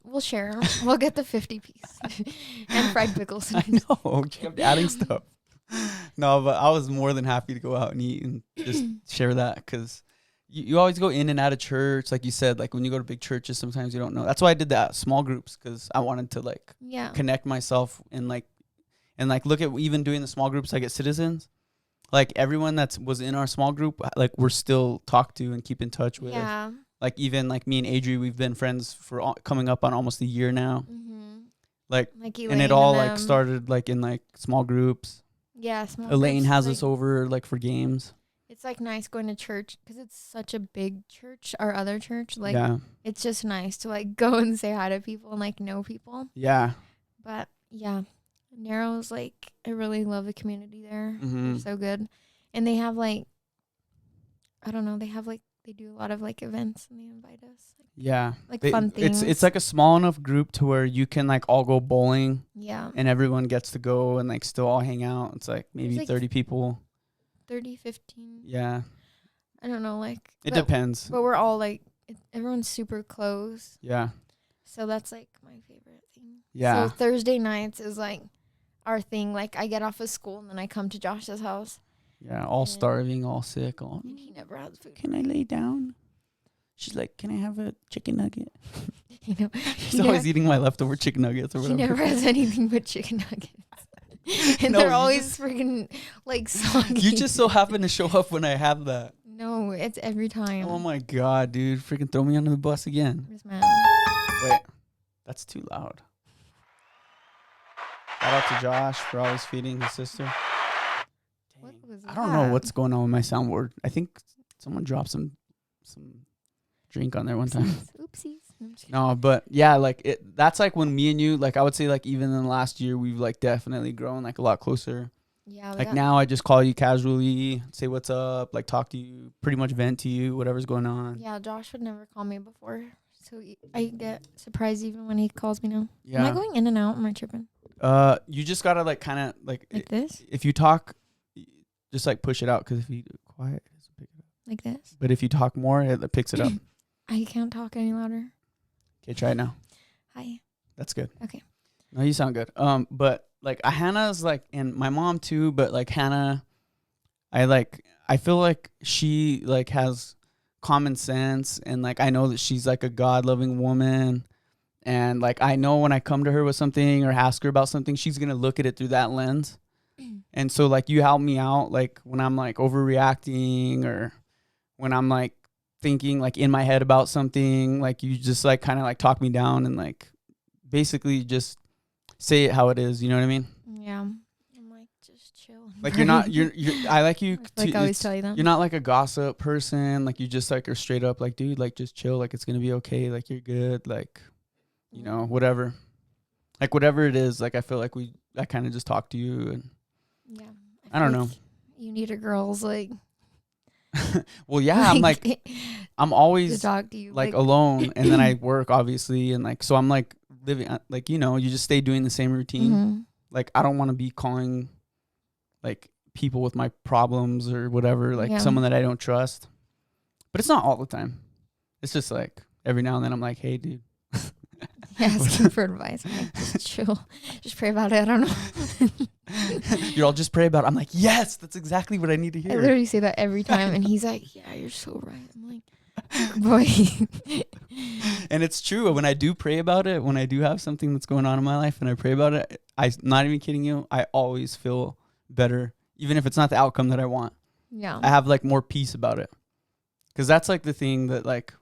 we'll share. We'll get the 50 piece and fried pickles. I know. You kept adding stuff. No, but I was more than happy to go out and eat and just share that because you always go in and out of church. Like you said, like when you go to big churches, sometimes you don't know. That's why I did that small groups because I wanted to like Yeah. connect myself and look at even doing the small groups like at Citizens. Like everyone that was in our small group, like we're still talked to and keep in touch with. Yeah. Like even like me and Adri, we've been friends for coming up on almost a year now. Mm-hmm. Like, Like and Elaine it all and like started like in like small groups. Yeah, small Elaine groups, has like, us over like for games. It's like nice going to church because it's such a big church. Our other church, like Yeah. it's just nice to like go and say hi to people and like know people. Yeah. But yeah, Narrow's like I really love the community there. Mhm. They're so good, and they have like I don't know. They do a lot of like events and they invite us Yeah. like fun things. It's like a small enough group to where you can like all go bowling yeah, and everyone gets to go and like still all hang out. It's like maybe like 30 people. 30, 15. Yeah. I don't know. Like It but- depends. But we're all like everyone's super close. Yeah. So that's like my favorite thing. Yeah. So Thursday nights is like our thing. Like I get off of school and then I come to Josh's house Yeah. All and- starving, all sick. All, and he never has food. can I lay down? She's like, can I have a chicken nugget? You know, She's always eating my leftover chicken nuggets or he whatever. never has anything but chicken nuggets. And No, they're you always freaking like soggy. You just so happen to show up when I have that. No, it's every time. Oh my God, dude. Freaking throw me under the bus again. This man. Wait. That's too loud. Shout out to Josh for always feeding his sister. What Dang. was I don't know that? what's going on with my soundboard. I think someone dropped some drink on there one time. Oopsies. No, I'm just kidding. No, but yeah, like that's like when me and you, like I would say like even in the last year, we've like definitely grown like a lot closer. Yeah. Like now I just call you casually, say what's up, like talk to you, pretty much vent to you, whatever's going on. Yeah, Josh would never call me before. So I get surprised even when he calls me now. Am I Yeah. going in and out? Am I tripping? You just gotta like kind of like Like this? if you talk, just like push it out because if you quiet, it doesn't pick it up. Like this? But if you talk more, it picks it up. I can't talk any louder. Okay, try it now. Hi. That's good. Okay. No, you sound good. But like Hannah's like, and my mom too. But like Hannah, I feel like she like has common sense, and like I know that she's like a God-loving woman, and like I know when I come to her with something or ask her about something, she's gonna look at it through that lens. And so like you help me out like when I'm like overreacting or when I'm like thinking like in my head about something, like you just like kind of like talk me down and like basically just say it how it is, you know what I mean? Yeah. I'm like, just chill. Like you're not you're I like you Like to, I always it's- tell you that. you're not like a gossip person, like you just like are straight up like, dude, like just chill, like it's gonna be okay, like you're good, like you know, whatever. Like whatever it is, like I feel like I kind of just talk to you and Yeah. I don't feel know. like You need a girl's like. Well, yeah, I'm like I'm to always talk to you. like alone and then I work obviously and like so I'm like living like you know, you just stay doing the same routine. Mhm. Like I don't want to be calling like people with my problems or whatever, like Yeah. someone that I don't trust. But it's not all the time. It's just like every now and then I'm like, hey dude. Asking for advice. I'm like, just chill. Just pray about it. I don't know. You're all just pray about it. I'm like, yes, that's exactly what I need to I hear. literally say that every time, and he's like, "Yeah, you're so right." I'm like, "Boy." And it's true. When I do pray about it, when I do have something that's going on in my life and I pray about it, I'm not even kidding you, I always feel better, even if it's not the outcome that I want. Yeah. I have like more peace about it. Because that's like the thing that like,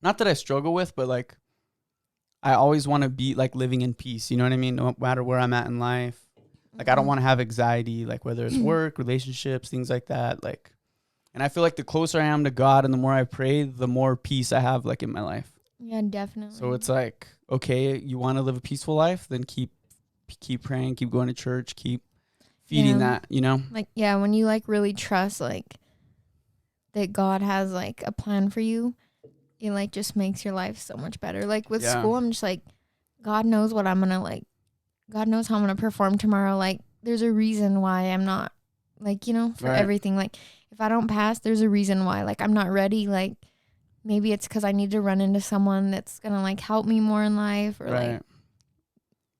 not that I struggle with, but like, I always want to be like living in peace. You know what I mean? No matter where I'm at in life. Like, I don't want to have anxiety, like whether it's work, relationships, things like that. Like, and I feel like the closer I am to God and the more I pray, the more peace I have like in my life. Yeah, definitely. So it's like, okay, you want to live a peaceful life, then keep praying, keep going to church, keep feeding Yeah. that, you know? like, yeah, when you like really trust like that God has like a plan for you, it like just makes your life so much better. Like with Yeah. school, I'm just like, God knows what I'm gonna like God knows how I'm going to perform tomorrow. Like, there's a reason why I'm not, like, you know, for Right. everything. Like, if I don't pass, there's a reason why. Like, I'm not ready. Like, maybe it's because I need to run into someone that's going to, like, help me more in life or, Right. like,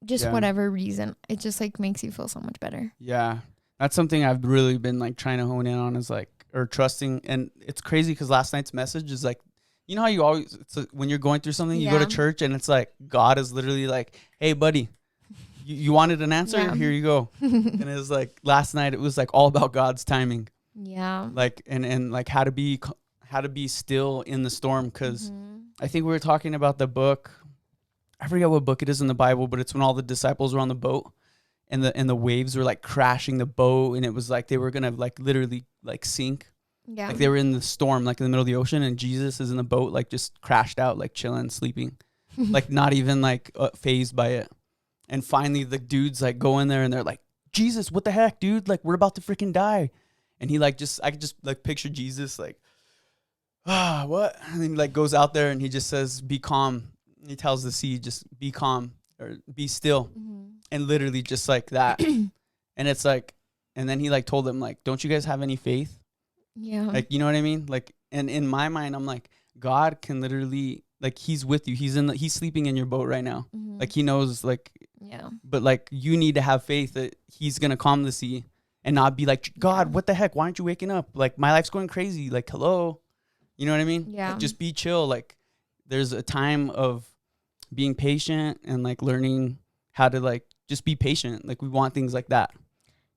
just Yeah. whatever reason. It just, like, makes you feel so much better. Yeah. That's something I've really been like trying to hone in on is like, or trusting. And it's crazy because last night's message is like, you know how you always, it's like when you're going through something, you go to Yeah. church and it's like, God is literally like, hey, buddy, you wanted an answer? Yeah. Here you go. And it was like last night, it was like all about God's timing. Yeah. Like, and like how to be still in the storm. Cause Mhm. I think we were talking about the book. I forget what book it is in the Bible, but it's when all the disciples were on the boat and the waves were like crashing the boat. And it was like, they were going to like literally like sink. Yeah. Like they were in the storm, like in the middle of the ocean, and Jesus is in the boat, like just crashed out, like chilling, sleeping, like not even like phased by it. And finally the dudes like go in there and they're like, Jesus, what the heck, dude? Like we're about to freaking die. And he like I could just like picture Jesus like, what? And then he like goes out there and he just says, be calm. He tells the sea, just be calm or be still. Mhm. And literally just like that. And it's like, and then he like told them like, don't you guys have any faith? Yeah. Like, you know what I mean? Like, and in my mind, I'm like, God can literally, like, he's with you. He's sleeping in your boat right now. Mhm. Like, he knows, like, yeah. but like, you need to have faith that he's going to calm the sea and not be like, God, Yeah. what the heck? Why aren't you waking up? Like, my life's going crazy. Like, hello. You know what I mean? Yeah. Like, just be chill. Like, there's a time of being patient and like learning how to like just be patient. Like, we want things like that.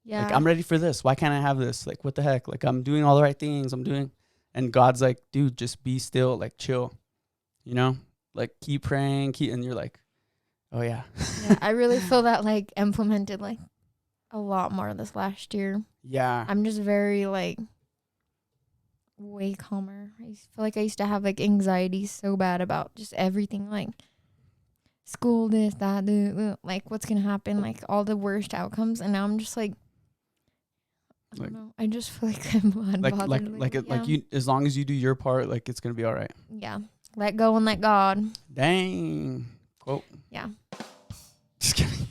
Yeah. Like, I'm ready for this. Why can't I have this? Like, what the heck? Like, I'm doing all the right things. And God's like, dude, just be still, like, chill, you know, like, keep praying, and you're like, oh yeah. Yeah, I really feel that like implemented like a lot more this last year. Yeah. I'm just very like way calmer. I feel like I used to have like anxiety so bad about just everything, like school, this, that, like what's gonna happen, like all the worst outcomes. And now I'm just like, I don't Like- know. I just feel like I'm unbothered. like you, as long as you do your part, like, it's going to be all right. Yeah. Let go and let God. Dang. Quote. Yeah. Just kidding.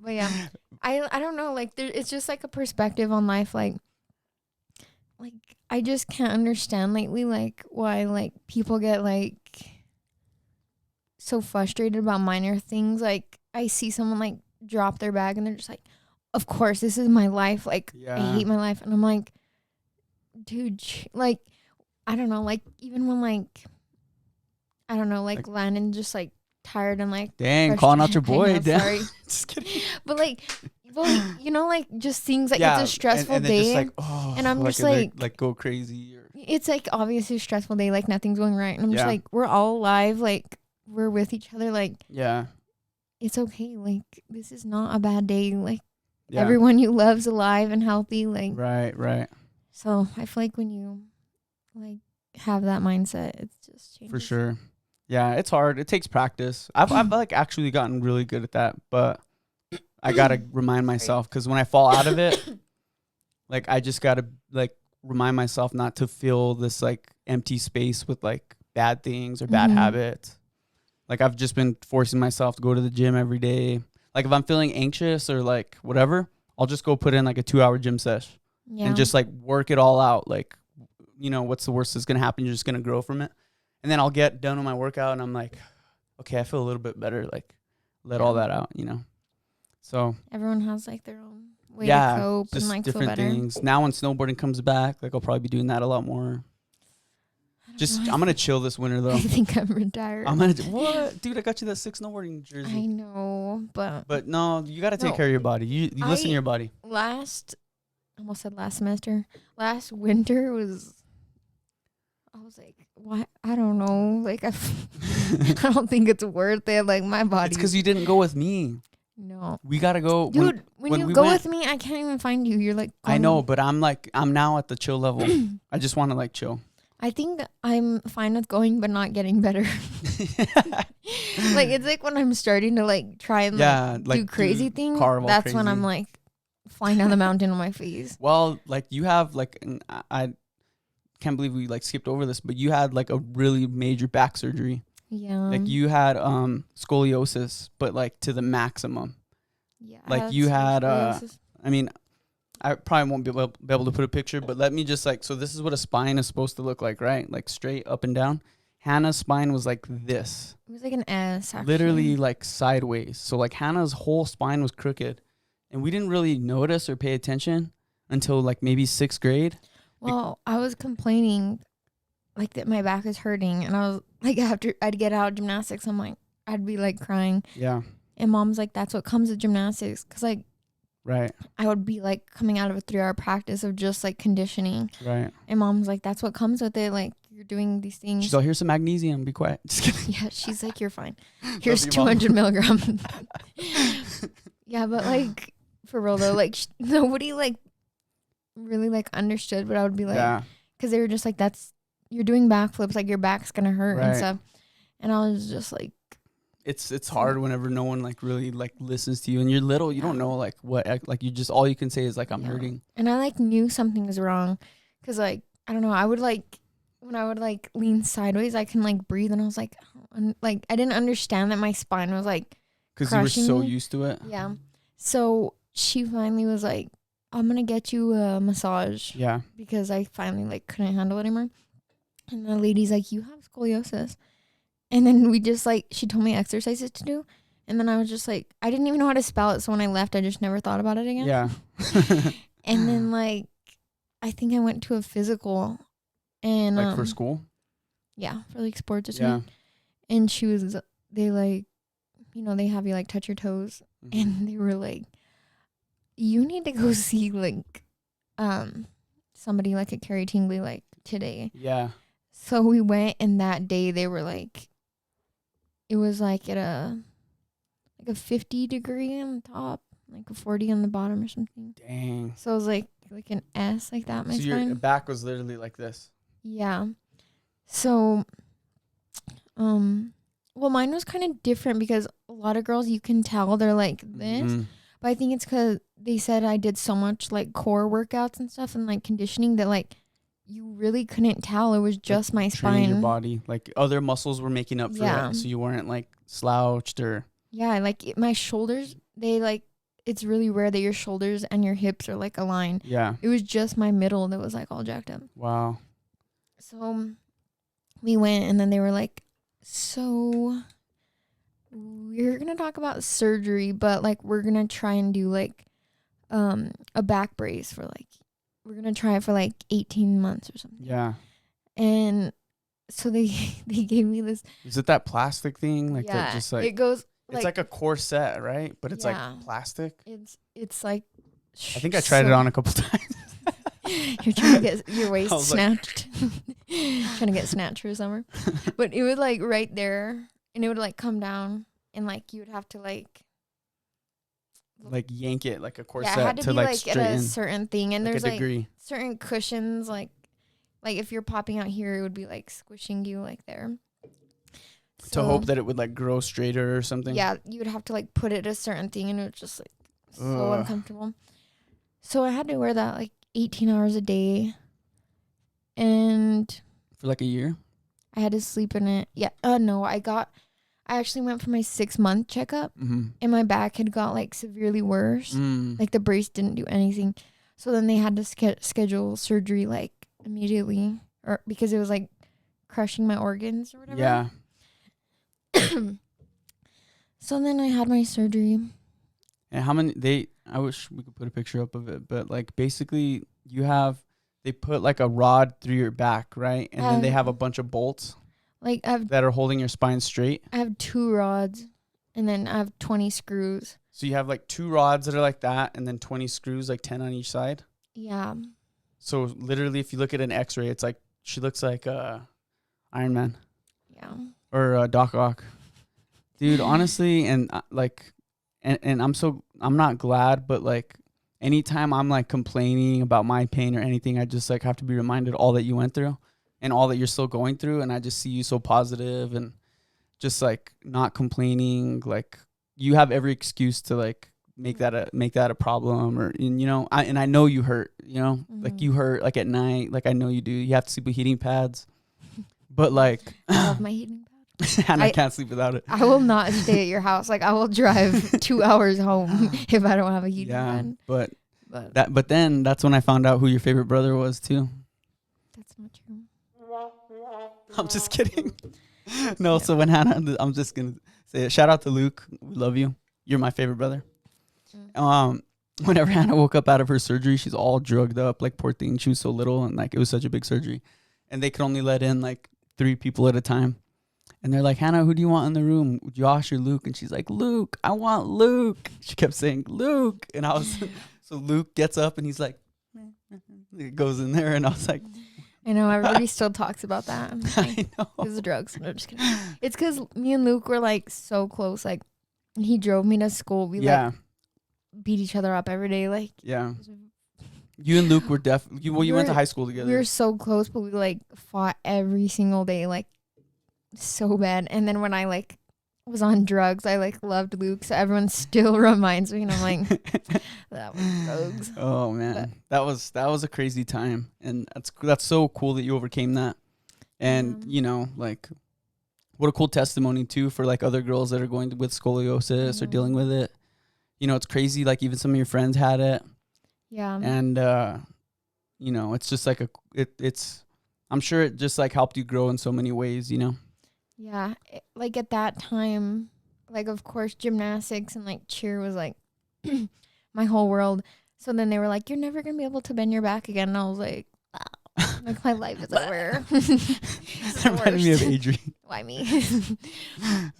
But yeah, I don't know. Like it's just like a perspective on life. Like I just can't understand lately, like why like people get like so frustrated about minor things. Like I see someone like drop their bag and they're just like, of course, this is my life. Like I Yeah. hate my life, and I'm like, dude, like I don't know. Like even when like I don't know, like Landon just like tired and like Dang, calling out your frustrated. boy. I know, Damn. sorry. Just kidding. But like, well, you know, like just things like Yeah, it's a stressful and then day. just like, oh, and I'm just and they, like- like go crazy. Or, It's like obviously a stressful day, like nothing's going right. And I'm just Yeah. like, we're all alive, like we're with each other, like yeah. it's okay. Like this is not a bad day. Like Yeah. everyone you love's alive and healthy. Like Right. so I feel like when you like have that mindset, it's just changes. For sure. Yeah, it's hard. It takes practice. I've like actually gotten really good at that, but I gotta remind myself because when I fall out of it, like I just gotta like remind myself not to fill this like empty space with like bad things or bad Mhm. habits. Like I've just been forcing myself to go to the gym every day. Like if I'm feeling anxious or like whatever, I'll just go put in like a 2-hour gym sesh Yeah. and just like work it all out. Like, you know, what's the worst that's gonna happen? You're just gonna grow from it. And then I'll get done with my workout and I'm like, okay, I feel a little bit better. Like let all Yeah. that out, you know? So everyone has like their own way yeah, to cope and just like feel different better. things. Now when snowboarding comes back, like I'll probably be doing that a lot more. I don't Just, know, I'm going to chill this winter though. I think I'm retired. I'm going to, what? Dude, I got you that 6 snowboarding I jersey. know, but But no, you got to take No, care of your body. You listen to your body. almost said last semester. Last winter I was like, what? I don't know. Like, I don't think it's worth it. Like, my body. It's because you didn't go with me. No. We got to go. Dude, when when you we go went- with me, I can't even find you. You're like, I know, but I'm now at the chill level. I just want to like chill. I think I'm fine with going, but not getting better. Like, it's like when I'm starting to like try and Yeah, like, like do crazy do things. carve all That's when I'm crazy. like flying down the mountain on my face. Well, like you have like, I can't believe we like skipped over this, but you had like a really major back surgery. Yeah. Like you had scoliosis, but like to the maximum. Yeah. Like that's you had scoliosis. I mean, I probably won't be able to put a picture, but let me just like, so this is what a spine is supposed to look like, right? Like straight up and down. Hannah's spine was like this, It was like an S, actually. literally like sideways. So like Hannah's whole spine was crooked, and we didn't really notice or pay attention until like maybe 6th grade. Well, I was complaining like that my back is hurting, and I was like, after I'd get out of gymnastics, I'd be like crying. Yeah. And mom's like, that's what comes with gymnastics. Cause like Right. I would be like coming out of a 3-hour practice of just like conditioning. Right. And mom's like, that's what comes with it. Like you're doing these things. She's like, here's some magnesium. Be quiet. Just kidding. Yeah, she's like, you're fine. Here's your mom. 200 milligrams. Yeah, but like for real though, like nobody like really like understood what I would be like, Yeah. because they were just like, you're doing backflips, like your back's gonna hurt and Right. stuff. And I was just like, It's hard whenever no one like really like listens to you, and you're little. You don't know like what, like you just, all you can say is like, I'm yeah. hurting. And I like knew something was wrong, because like I don't know, I would like when I would like lean sideways, I can like breathe, and I was like, oh, and like I didn't understand that my spine was like, Because you were crushing so me. used to it. yeah. So she finally was like, I'm gonna get you a massage, Yeah. because I finally like couldn't handle it anymore. And the lady's like, you have scoliosis. And then we just like, she told me exercises to do. And then I was just like, I didn't even know how to spell it. So when I left, I just never thought about it again. Yeah. And then like, I think I went to a physical, and Like for school. yeah, for like sports or Yeah. something. And she was, they like, you know, they have you like touch your toes. Mhm. And they were like, you need to go see like somebody like at Carrie Tingley like today. Yeah. So we went, and that day they were like, it was like at a 50 degree on the top, like a 40 on the bottom or something. Dang. So it was like an S like that, my So your spine. back was literally like this. Yeah. So well, mine was kind of different, because a lot of girls, you can tell they're like this. Mhm. But I think it's because they said I did so much like core workouts and stuff and like conditioning that like you really couldn't tell. It was just my Trained your spine. body. Like other muscles were making up for Yeah. it. So you weren't like slouched or. Yeah, like my shoulders, they like, it's really rare that your shoulders and your hips are like aligned. Yeah. It was just my middle that was like all jacked up. Wow. So we went, and then they were like, so we're going to talk about surgery, but like we're going to try and do like a back brace for like, we're going to try it for like 18 months or something. Yeah. And so they gave me this. Is it that plastic thing? Like yeah, that just like, it goes it's like a corset, right? But it's Yeah. like plastic. it's like. I think I tried it on a couple times. You're trying to get your waist I was like- snatched. Trying to get snatched for summer. But it would like right there, and it would like come down, and like you would have to like Like yank it like a corset yeah, it had to, to be like like at straighten. a certain thing, and Like there's a like degree. certain cushions like if you're popping out here, it would be like squishing you like there. To hope that it would like grow straighter or something. Yeah, you would have to like put it a certain thing, and it was just like so Ugh. uncomfortable. So I had to wear that like 18 hours a day, and For like a year. I had to sleep in it. Yeah. No, I actually went for my 6-month checkup, Mm-hmm. and my back had got like severely worse. Mm. Like the brace didn't do anything. So then they had to schedule surgery like immediately, or because it was like crushing my organs or whatever. Yeah. So then I had my surgery. And how many I wish we could put a picture up of it, but like basically they put like a rod through your back, right? And then they have a bunch of bolts Like that are holding your spine straight. I have 2 rods, and then I have 20 screws. So you have like 2 rods that are like that, and then 20 screws, like 10 on each side. Yeah. So literally, if you look at an X-ray, it's like she looks like Iron Man Yeah. or Doc Ock, dude. Honestly, and and I'm not glad, but like anytime I'm like complaining about my pain or anything, I just like have to be reminded all that you went through and all that you're still going through, and I just see you so positive and just like not complaining. Like you have every excuse to like make that a problem, or and, you know, I know you hurt, you know, like Mhm. you hurt like at night, like I know you do. You have to sleep with heating pads, but like I love my heating And I can't sleep without it. I will not stay at your house. Like I will drive 2 hours home if I don't have a heating Yeah, gun. but But but then that's when I found out who your favorite brother was too. that's not true. I'm just kidding. No, so when Hannah, I'm just gonna say it. Shout out to Luke. We love you. You're my favorite brother. Whenever Hannah woke up out of her surgery, she's all drugged up. Like poor thing, she was so little, and like it was such a big surgery, and they could only let in like 3 people at a time. And they're like, Hannah, who do you want in the room, Josh or Luke? And she's like, Luke, I want Luke. She kept saying Luke, and I was so Luke gets up and he's like, it goes in there, and I was like, I know everybody still talks about that. I know. Because of drugs. No, just kidding. It's because me and Luke were like so close. Like he drove me to school. We like beat each other up every day. Like yeah. You and Luke were you went to high school together. We were so close, but we like fought every single day, like so bad. And then when I like was on drugs, I like loved Luke, so everyone still reminds me, and I'm like, that was drugs. Oh man, that was a crazy time, and that's so cool that you overcame that. And you know, like, what a cool testimony too for like other girls that are going with scoliosis or dealing with it. You know, it's crazy. Like even some of your friends had it. Yeah. And you know, it's just like it's. I'm sure it just like helped you grow in so many ways. You know. Yeah, like at that time, like of course gymnastics and like cheer was like my whole world. So then they were like, "You're never gonna be able to bend your back again." And I was like, "Wow, like my life is over." That reminded me of Adrian. Why me?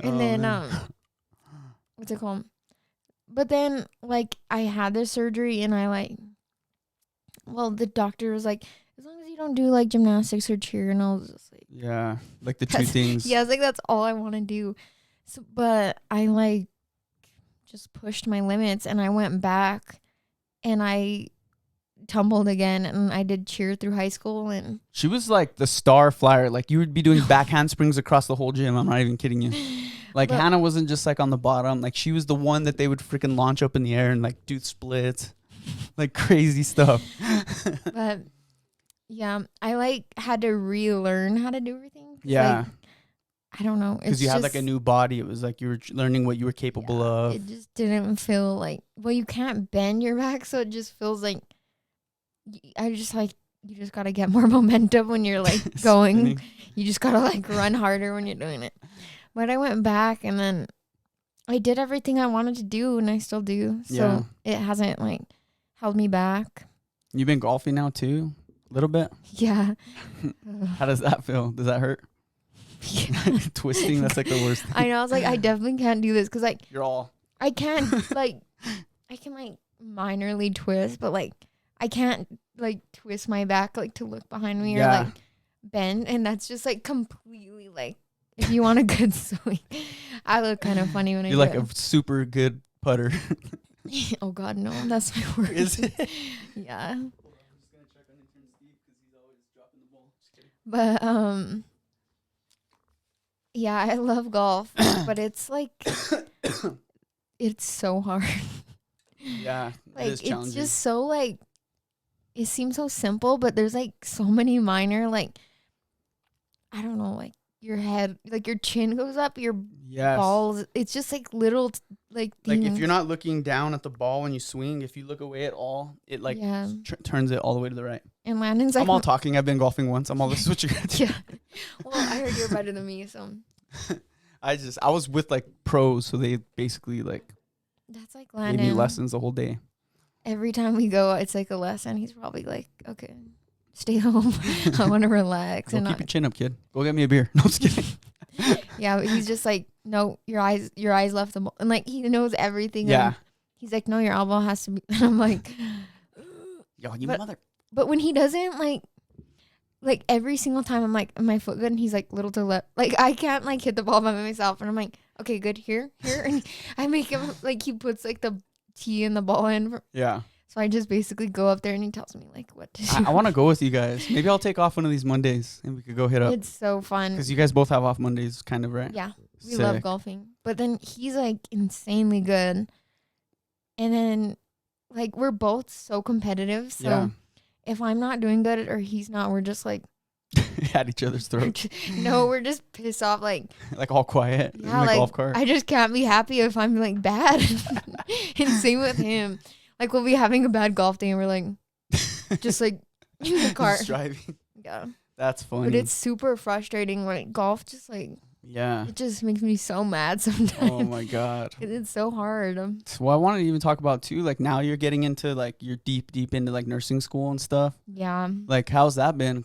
And then what's it called? But then like I had this surgery, and the doctor was like, as long as you don't do like gymnastics or cheer, and I was just like, yeah, like the two things. Yeah, I was like, that's all I want to do. So, but I like just pushed my limits, and I went back, and I tumbled again, and I did cheer through high school. And she was like the star flyer. Like you would be doing back handsprings across the whole gym. I'm not even kidding you. Like Hannah wasn't just like on the bottom. Like she was the one that they would freaking launch up in the air and like do splits, like crazy stuff. But yeah, I like had to relearn how to do everything. Yeah. Like, I don't know. Because you had like a new body. It was like you were learning what you were capable of. It just didn't feel like, well, you can't bend your back. So it just feels like, you just got to get more momentum when you're like going. You just got to like run harder when you're doing it. But I went back, and then I did everything I wanted to do, and I still do. So it hasn't like held me back. You've been golfing now too? A little bit? Yeah. How does that feel? Does that hurt? Yeah. Twisting, that's like the worst thing. I know. I was like, I definitely can't do this because like You're all. I can't like I can like minorly twist, but like I can't like twist my back like to look behind me or like bend, and that's just like completely like, if you want a good swing, I look kind of funny when You're like a super good putter. Oh God, no, that's my word. Is it? Yeah. But yeah, I love golf, but it's like it's so hard. Yeah, Like it is challenging. it's just so like, it seems so simple, but there's like so many minor, like, I don't know, like your head, like your chin goes up, your balls. It's just like little like things. Like if you're not looking down at the ball when you swing, if you look away at all, it like turns it all the way to the right. And Landon's like, I'm all talking. I've been golfing once. I'm all this is what you're gonna do. Yeah. Well, I heard you're better than me, so. I was with like pros, so they basically like That's like gave Landon. me lessons the whole day. Every time we go, it's like a lesson. He's probably like, okay, stay home. I want to relax. Go And keep your chin up, kid. Go get me a beer. No, I'm just kidding. Yeah, but he's just like, no, your eyes left the ball. And like, he knows everything. Yeah. And he's like, no, your elbow has to be. And I'm like, Yo, you mother. But when he doesn't, like every single time I'm like, am my foot good? And he's like, little to left. Like, I can't like hit the ball by myself. And I'm like, okay, good, here. And I make him like, he puts like the tee and the ball in. Yeah. So I just basically go up there and he tells me like what to do. I want to go with you guys. Maybe I'll take off one of these Mondays and we could go hit up. It's so fun. Because you guys both have off Mondays, kind of, right? Yeah. We Sick. love golfing. But then he's like insanely good. And then like we're both so competitive. So if I'm not doing good or he's not, we're just like at each other's throats, No, we're just pissed off. Like, like all quiet in yeah, the like golf cart. I just can't be happy if I'm like bad. And same with him. Like we'll be having a bad golf day and we're like, just like in the cart. Just driving. Yeah. That's funny. But it's super frustrating. Like golf, just like yeah. it just makes me so mad sometimes. Oh my god. It's so hard. Well, I wanted to even talk about too. Like now you're getting into like you're deep into like nursing school and stuff. Yeah. Like how's that been?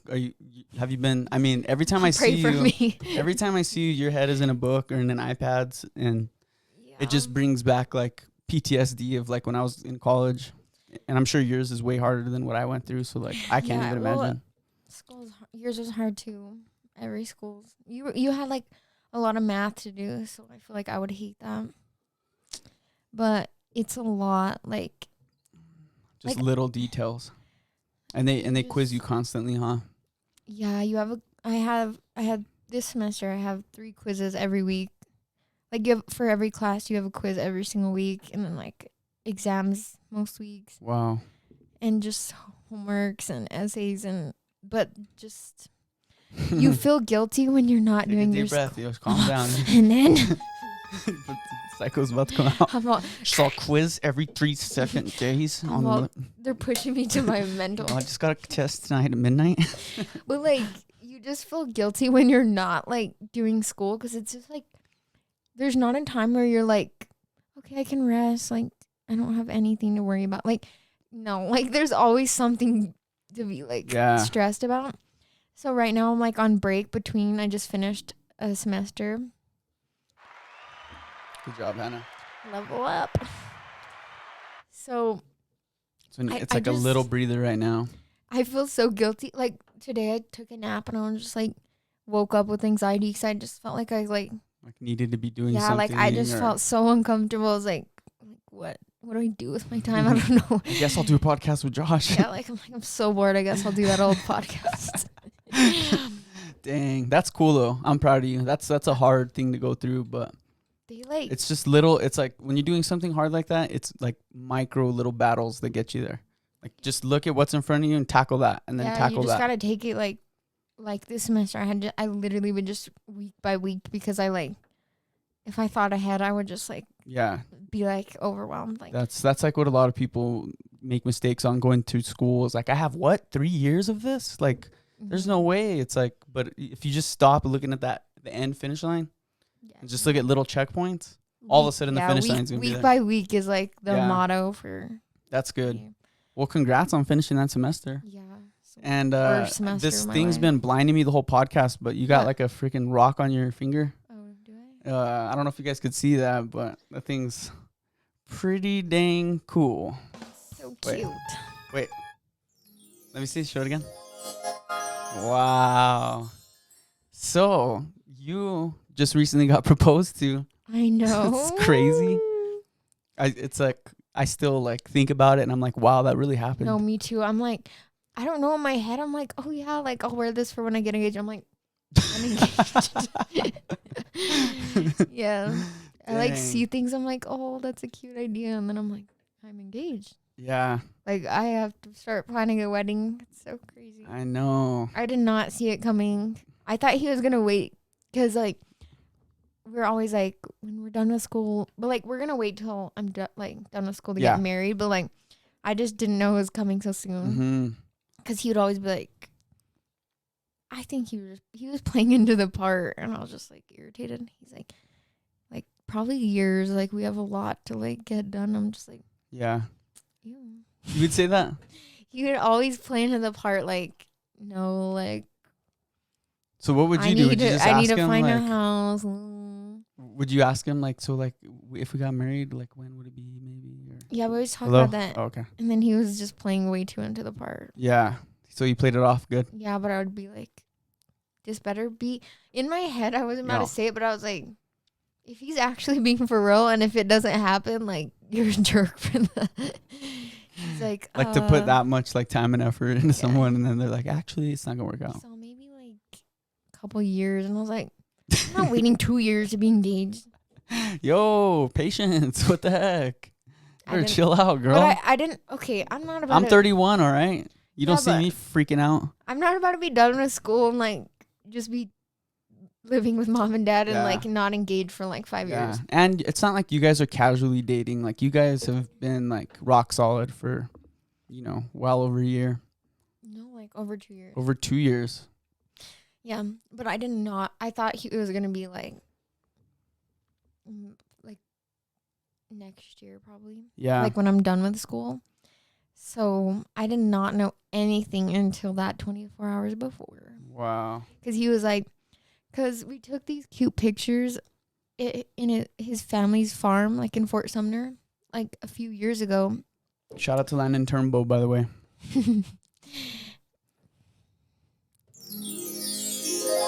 Have you been? I mean, every time I Pray see for you, me. every time I see you, your head is in a book or in an iPads, and Yeah. it just brings back like PTSD of like when I was in college. And I'm sure yours is way harder than what I went through. So like I can't even imagine. Yours was hard too. Every school's you had like a lot of math to do, so I feel like I would hate that. But it's a lot, like Just little details, and they quiz you constantly, huh? yeah. You have I had this semester. I have 3 quizzes every week. Like you have, for every class, you have a quiz every single week, and then like exams most weeks, Wow. and just homeworks and essays but just you feel guilty when you're not Take a doing deep your breath, yo, calm down. and then Psycho's about to come out. I'm all, So quiz every 3 second days. well, they're pushing me to my mental. I just got a test tonight at midnight. But like you just feel guilty when you're not like doing school, because it's just like there's not a time where you're like, okay, I can rest, like I don't have anything to worry about. Like no, like there's always something to be like stressed about. So right now I'm like on break between, I just finished a semester. Good job, Hannah. Level up. So It's like a little breather right now. I feel so guilty. Like today I took a nap and I was just like woke up with anxiety because I just felt like I like needed to be doing something. like I just felt so uncomfortable. I was like what do I do with my time? I don't know. I guess I'll do a podcast with Josh. Yeah, like I'm so bored. I guess I'll do that old podcast. Dang, that's cool though. I'm proud of you. That's a hard thing to go through, but They like it's just little. It's like when you're doing something hard like that, it's like micro little battles that get you there. Like just look at what's in front of you and tackle that, and then tackle you just that. gotta take it like this semester. I literally would just week by week, because I like if I thought ahead, I would just like be like overwhelmed. Like that's like what a lot of people make mistakes on going to school. Is like, I have 3 years of this. Like there's no way. It's like, but if you just stop looking at the end finish line and just look at little checkpoints, all of a sudden the finish line's gonna be there. Week by week is like the motto for. That's good. Well, congrats on finishing that semester. Yeah. And First semester this of my thing's life. been blinding me the whole podcast, but you got like a freaking rock on your finger. Oh, do I? I don't know if you guys could see that, but that thing's pretty dang cool. So cute. Wait. Let me see. Show it again. Wow. So you just recently got proposed to. I know. It's crazy. It's like I still like think about it, and I'm like, wow, that really happened. No, me too. I'm like, I don't know. In my head, I'm like, oh yeah, like I'll wear this for when I get engaged. I'm like, I'm engaged. Yeah. I like see things. I'm like, oh, that's a cute idea, and then I'm like, I'm engaged. Yeah. Like I have to start planning a wedding. It's so crazy. I know. I did not see it coming. I thought he was gonna wait, because like we're always like, when we're done with school, but like we're gonna wait till I'm done with school to get married. But like I just didn't know it was coming so soon, because he would always be like, I think he was playing into the part, and I was just like irritated. He's like probably years, like we have a lot to like get done. I'm just like, yeah. Ew. You would say that? He would always play into the part, like, no, like. So what would you do? Would you just I ask need to him, find like, a house. Would you ask him like, so like if we got married, like when would it be maybe? Or Yeah, we always talk about that. Oh, okay. And then he was just playing way too into the part. Yeah. So you played it off good. Yeah, but I would be like, this better be in my head. I wasn't about to say it, but I was like, if he's actually being for real, and if it doesn't happen, like you're a jerk for that. He's like to put that much like time and effort into someone, and then they're like, actually, it's not gonna work out. So maybe like a couple years, and I was like, I'm not waiting 2 years to be engaged. Yo, patience. What the heck? Better chill out, girl. But I didn't. Okay, I'm not about. I'm 31. All right. You don't Yeah, see but me freaking out. I'm not about to be done with school and like just be living with mom and dad and Yeah. like not engaged for like 5 years. And it's not like you guys are casually dating. Like you guys have been like rock solid for, well over a year. No, like over 2 years. Over 2 years. Yeah, but I did not. I thought it was gonna be like next year probably. Yeah. Like when I'm done with school. So I did not know anything until that 24 hours before. Wow. Because he was like, because we took these cute pictures in his family's farm, like in Fort Sumner, like a few years ago. Shout out to Landon Turnbow, by the way.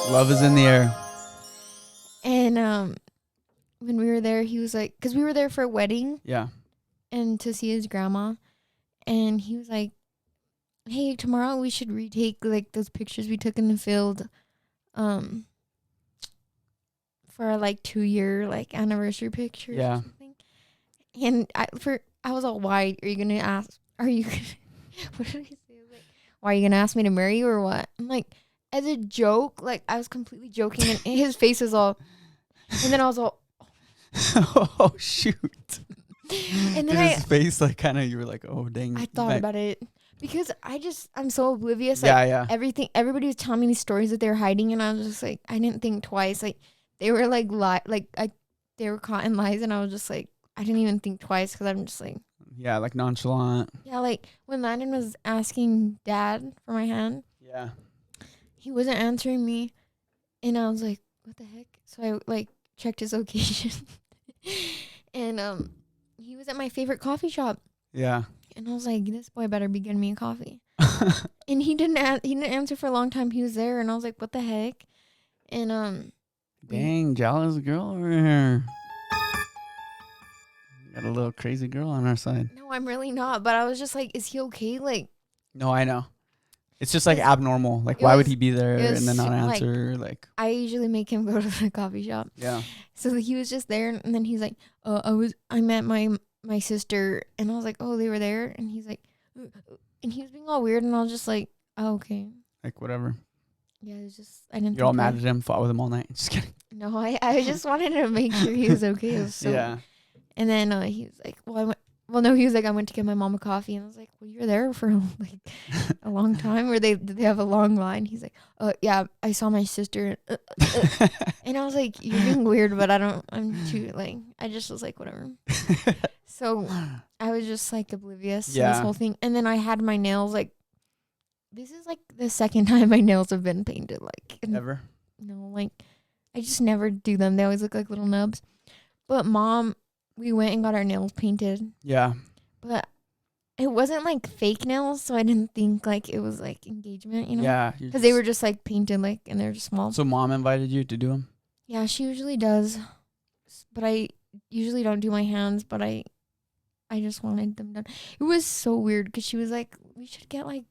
Love is in the air. And when we were there, he was like, because we were there for a wedding Yeah. and to see his grandma. And he was like, hey, tomorrow we should retake like those pictures we took in the field for our like 2-year like anniversary picture. Yeah. Or something. And I was all, why are you gonna ask? Are you gonna, what did I say? I was like, why are you gonna ask me to marry you or what? I'm like, as a joke, like I was completely joking, and his face was all, and then I was all, Oh, shoot. and Did then his face like kind of, you were like, oh, dang. I thought about it because I'm so oblivious. Like, Yeah. everybody was telling me these stories that they were hiding, and I was just like, I didn't think twice. Like they were like they were caught in lies, and I was just like, I didn't even think twice because I'm just like, Yeah, like nonchalant. yeah, like when Landon was asking Dad for my hand, Yeah. he wasn't answering me, and I was like, what the heck? So I like checked his location, and he was at my favorite coffee shop, Yeah. and I was like, this boy better be getting me a coffee. And he didn't answer for a long time. He was there, and I was like, what the heck? And Dang, jealous girl over here. Got a little crazy girl on our side. no, I'm really not. But I was just like, is he okay? Like, No, I know. It's just like It's- abnormal. Like, it why would was- he be there it was and then not like- answer? Like, I usually make him go to the coffee shop. yeah. So he was just there, and then he's like, I met my sister, and I was like, oh, they were there, and he's like, and he was being all weird, and I was just like, oh, okay. Like, whatever. Yeah, it was just, I didn't You're all think mad I- at him, fought with him all night. Just kidding. No, I just wanted to make sure he was okay. It was so, Yeah. And then he was like, no, he was like, I went to get my mom a coffee, and I was like, well, you were there for like a long time, or did they have a long line? He's like, yeah, I saw my sister, and I was like, you're being weird, but I'm too like, I just was like, whatever. So I was just like oblivious to this Yeah. whole thing, and then I had my nails like, this is like the second time my nails have been painted, like Ever? no, like I just never do them. They always look like little nubs. But Mom, we went and got our nails painted, Yeah. but it wasn't like fake nails, so I didn't think like it was like engagement, you know? Yeah. Because they were just like painted like, and they're just small. So mom invited you to do them? Yeah, she usually does, but I usually don't do my hands. But I just wanted them done. It was so weird because she was like, we should get like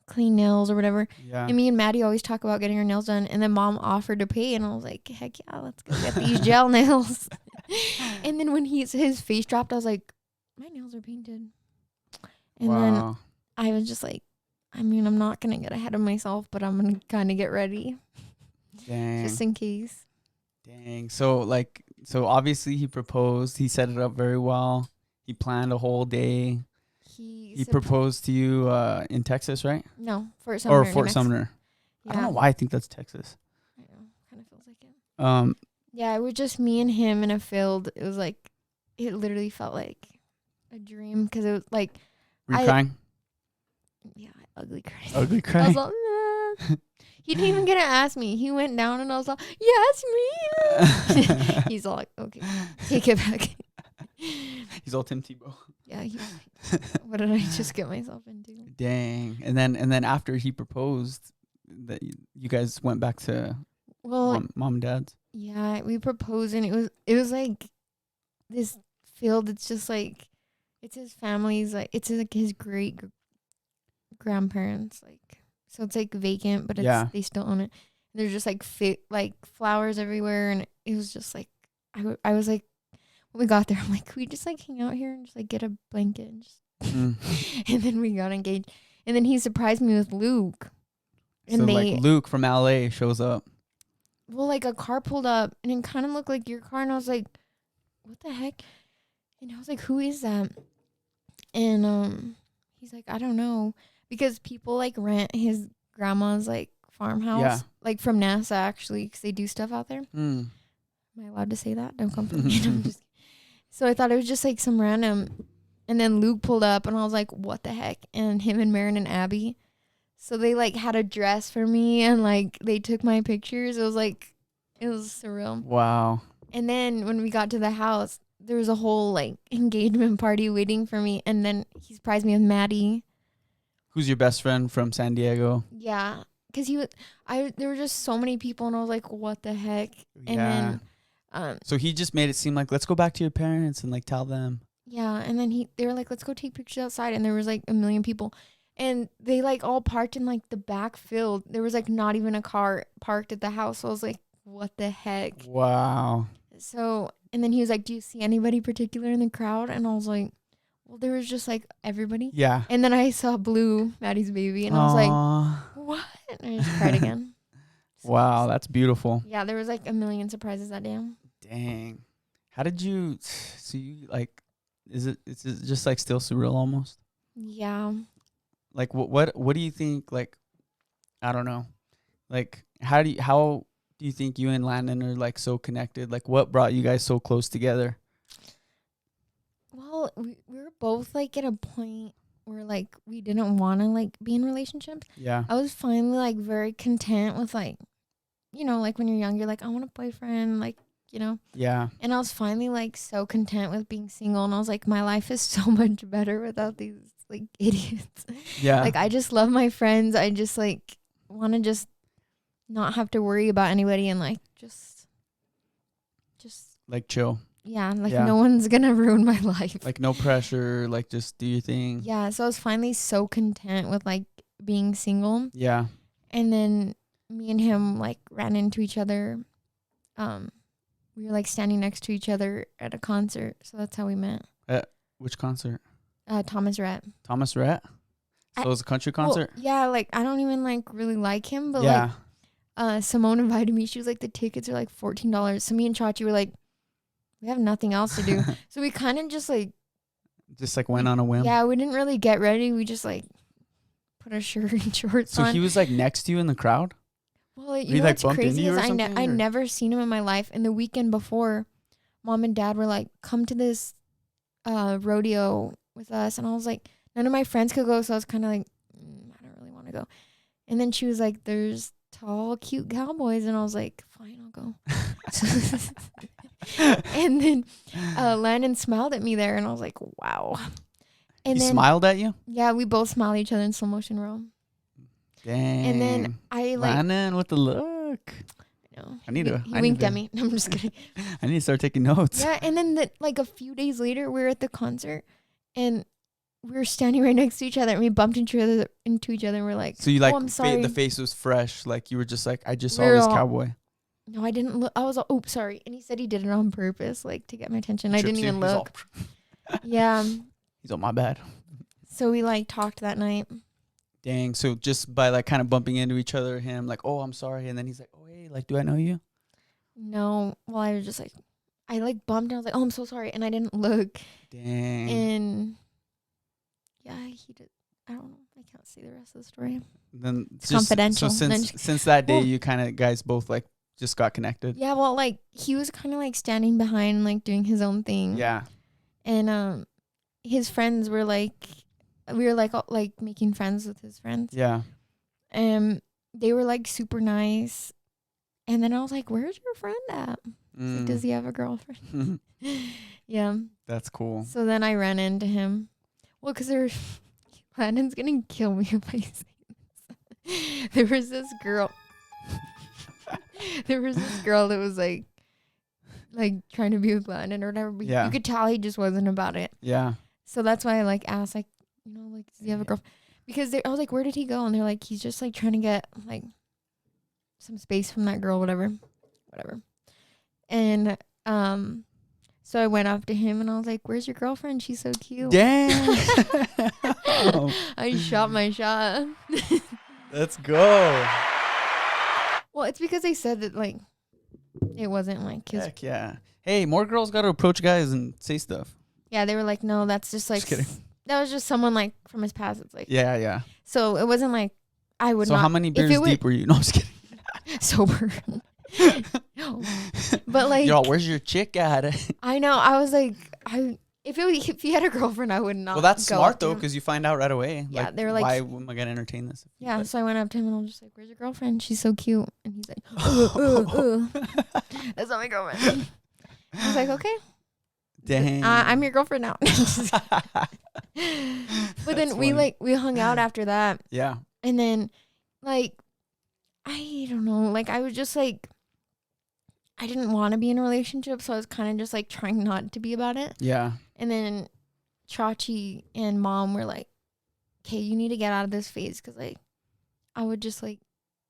clean nails or whatever. Yeah. And me and Maddie always talk about getting our nails done, and then Mom offered to pay, and I was like, heck yeah, let's go get these gel nails. And then when his face dropped, I was like, my nails are painted. And then Wow. I was just like, I mean, I'm not gonna get ahead of myself, but I'm gonna kind of get ready Dang. just in case. Dang. So obviously he proposed. He set it up very well. He planned a whole day. He proposed to you in Texas, right? No, Fort Sumner. Or New Fort Mexico. Sumner. Yeah. I don't know why I think that's Texas. I know, kind of feels like it. Yeah, it was just me and him in a field. It was like, it literally felt like a dream because it was like, Were you I- crying? yeah, I ugly cried. Ugly I crying. was like, "Ah." He didn't even get to ask me. He went down and I was like, yes, me. He's all like, okay, take it back. He's all Tim Tebow. Yeah, what did I just get myself into? Dang. And then after he proposed, that you guys went back to Well, mom and dad's. yeah, we proposed, and it was like this field. It's just like, it's his family's, like, it's like his great grandparents, like, so it's like vacant, but Yeah. they still own it. And there's just like like flowers everywhere, and it was just like, I was like, when we got there, I'm like, can we just like hang out here and just like get a blanket and just Mm. And then we got engaged. And then he surprised me with Luke. And So they, like Luke from LA shows up. well, like a car pulled up and it kind of looked like your car. And I was like, what the heck? And I was like, who is that? And he's like, I don't know. Because people like rent his grandma's like farmhouse. Yeah. Like from NASA actually, because they do stuff out there. Mm. Am I allowed to say that? Don't come for me. No, I'm just so I thought it was just like some random. And then Luke pulled up and I was like, what the heck? And him and Marin and Abby. So they like had a dress for me and like they took my pictures. It was surreal. Wow. And then when we got to the house, there was a whole like engagement party waiting for me. And then he surprised me with Maddie. Who's your best friend from San Diego? Yeah. Because there were just so many people and I was like, what the heck? And Yeah. then, So he just made it seem like, let's go back to your parents and like tell them. yeah. And then they were like, let's go take pictures outside. And there was like a million people. And they like all parked in like the back field. There was like not even a car parked at the house. So I was like, what the heck? Wow. So, and then he was like, do you see anybody particular in the crowd? And I was like, well, there was just like everybody. Yeah. And then I saw Blue, Maddie's baby. And I was like, what? And I just cried again. Wow, that's beautiful. Yeah, there was like a million surprises that day. Dang. How did you, so you like, is it just like still surreal almost? Yeah. Like what do you think, like, I don't know, like how do you think you and Landon are like so connected? Like what brought you guys so close together? Well, we were both like at a point where like we didn't want to like be in relationships. Yeah. I was finally like very content with like, you know, like when you're young, you're like, I want a boyfriend, like, you know. Yeah. And I was finally like so content with being single. And I was like, my life is so much better without these like idiots. Yeah. Like I just love my friends. I just like want to just not have to worry about anybody and like just like chill. yeah, like Yeah. no one's gonna ruin my life. Like no pressure, like just do your thing. Yeah, so I was finally so content with like being single. Yeah. And then me and him like ran into each other. We were like standing next to each other at a concert, so that's how we met. Which concert? Thomas Rhett. Thomas Rhett? So it was a country concert? Well, yeah, like I don't even like really like him, but yeah. like Simone invited me. She was like, the tickets are like $14. So me and Chachi were like, we have nothing else to do. So we kind of just like went on a whim. Yeah, we didn't really get ready. We just like put a shirt and shorts on. So he was like next to you in the crowd? Well, you He, know like, what's bumped into crazy you is or I something, or- never seen him in my life. And the weekend before, Mom and Dad were like, come to this rodeo with us. And I was like, none of my friends could go. So I was kind of like, I don't really want to go. And then she was like, there's tall, cute cowboys. And I was like, fine, I'll go. And then Landon smiled at me there. And I was like, wow. And He then, smiled at you? yeah, we both smiled at each other in slow motion row. Dang. And then I like, Landon with the look. you know, I need to- he I need winked to- at me. No, I'm just kidding. I need to start taking notes. Yeah, and then like a few days later, we were at the concert, and we were standing right next to each other, and we bumped into each other, and we're like, So you like, oh, I'm sorry. the face was fresh. Like you were just like, I just saw We're this all- cowboy. No, I didn't look. I was all, oops, sorry. And he said he did it on purpose, like to get my attention. I Trips didn't you. even He's all- look. Yeah. He's on my bad. So we like talked that night. Dang. So just by like kind of bumping into each other, him like, oh, I'm sorry. And then he's like, oh, hey, like, do I know you? No, well, I was just like, I like bumped, and I was like, oh, I'm so sorry, and I didn't look. Dang. And yeah, he did. I don't know. I can't say the rest of the story. Then It's just- confidential. So Then since that day, Well- you kind of guys both like just got connected. Yeah, well, like he was kind of like standing behind, like doing his own thing. Yeah. And his friends were like, we were like all, like making friends with his friends. Yeah. They were like super nice. And then I was like, "Where's your friend at?" He's like, does he have a girlfriend? Yeah. That's cool. So then I ran into him. Well, because Landon's gonna kill me if I say this. There was this girl. There was this girl that was like trying to be with Landon or whatever. But Yeah. you could tell he just wasn't about it. Yeah. So that's why I like asked, like, you know, like, does he have a girlfriend? Because I was like, where did he go? And they're like, he's just like trying to get like some space from that girl, whatever. And So I went up to him and I was like, "Where's your girlfriend? She's so cute." Damn. I shot my shot. Let's go. Well, it's because they said that like it wasn't like his. Heck yeah. Hey, more girls got to approach guys and say stuff. Yeah, they were like, "No, that's just like Just kidding. that was just someone like from his past." It's like Yeah. so it wasn't like I would So not. how many if beers it was deep were you? No, I'm just kidding. sober. No. But like Yo, where's your chick at? I know I was like if he had a girlfriend I would not. Well, that's go smart up to though, him. because you find out right away. Yeah, they were like- why am I gonna entertain this? Yeah, so I went up to him and I was just like, "Where's your girlfriend? She's so cute." And he's like, "Ooh." That's not my girlfriend. I was like, "Okay, Dang. I'm your girlfriend now." But then That's we funny. we hung out after that, Yeah. and then like I don't know, like I was just like I didn't want to be in a relationship, so I was kind of just like trying not to be about it. Yeah. And then Chachi and Mom were like, "Okay, you need to get out of this phase," because like I would just like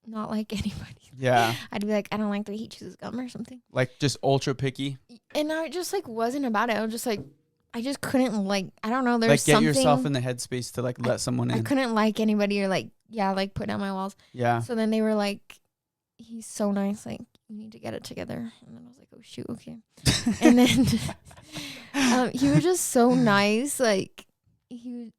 not like anybody. Yeah. I'd be like, "I don't like the way he chooses gum" or something. Like just ultra picky. And I just like wasn't about it. I was just like, I just couldn't like, I don't know. There's Like get something. yourself in the headspace to like let someone I in. couldn't like anybody or like, yeah, like put down my walls. Yeah. So then they were like, "He's so nice. Like, you need to get it together." And then I was like, "Oh shoot, okay." And then he was just so nice. Like he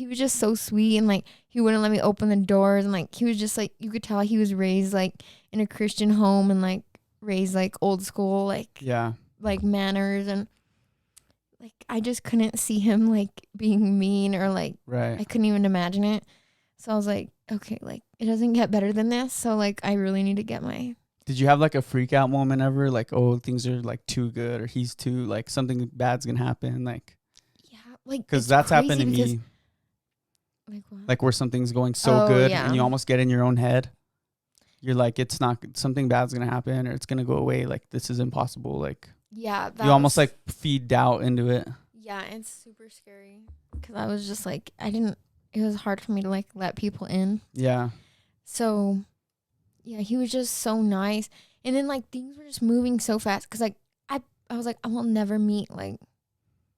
was just so sweet, and like he wouldn't let me open the doors, and like he was just like, you could tell he was raised like in a Christian home and like raised like old school Yeah. like manners, and like I just couldn't see him like being mean or like Right. I couldn't even imagine it. So I was like, okay, like it doesn't get better than this. So like I really need to get my Did you have like a freak out moment ever? Like, oh, things are like too good, or he's too like something bad's gonna happen, like like because it's that's happened to crazy because- me. Like what? Like where something's going so Oh, good yeah. and you almost get in your own head. You're like, it's not something bad's gonna happen or it's gonna go away. Like this is impossible. Like Yeah, that you almost was- like feed doubt into it. Yeah, it's super scary because I was just like it was hard for me to like let people in. Yeah. So yeah, he was just so nice, and then like things were just moving so fast because like I was like, I will never meet like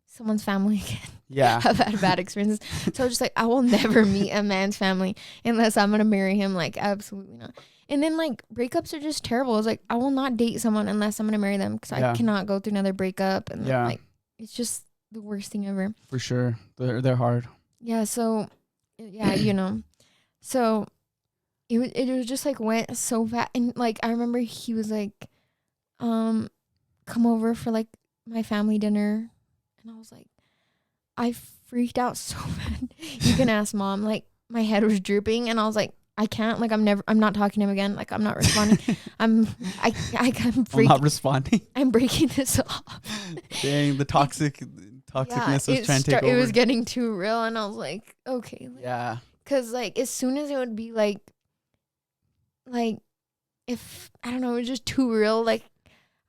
someone's family again. Yeah. I've had bad experiences, so I was just like, I will never meet a man's family unless I'm gonna marry him. Like absolutely not. And then like breakups are just terrible. I was like, I will not date someone unless I'm gonna marry them because Yeah. I cannot go through another breakup, and Yeah. like it's just the worst thing ever. For sure. They're hard. Yeah, so yeah, you know. So it was just like went so fast, and like I remember he was like come over for like my family dinner, and I was like I freaked out so bad. You can ask Mom. Like my head was drooping, and I was like, I can't, like I'm not talking to him again. Like I'm not responding. I'm not responding. I'm breaking this off. Dang, the toxicness was trying to take over. It was getting too real, and I was like, okay. Like, Yeah. Cause like as soon as it would be like if I don't know, it was just too real. Like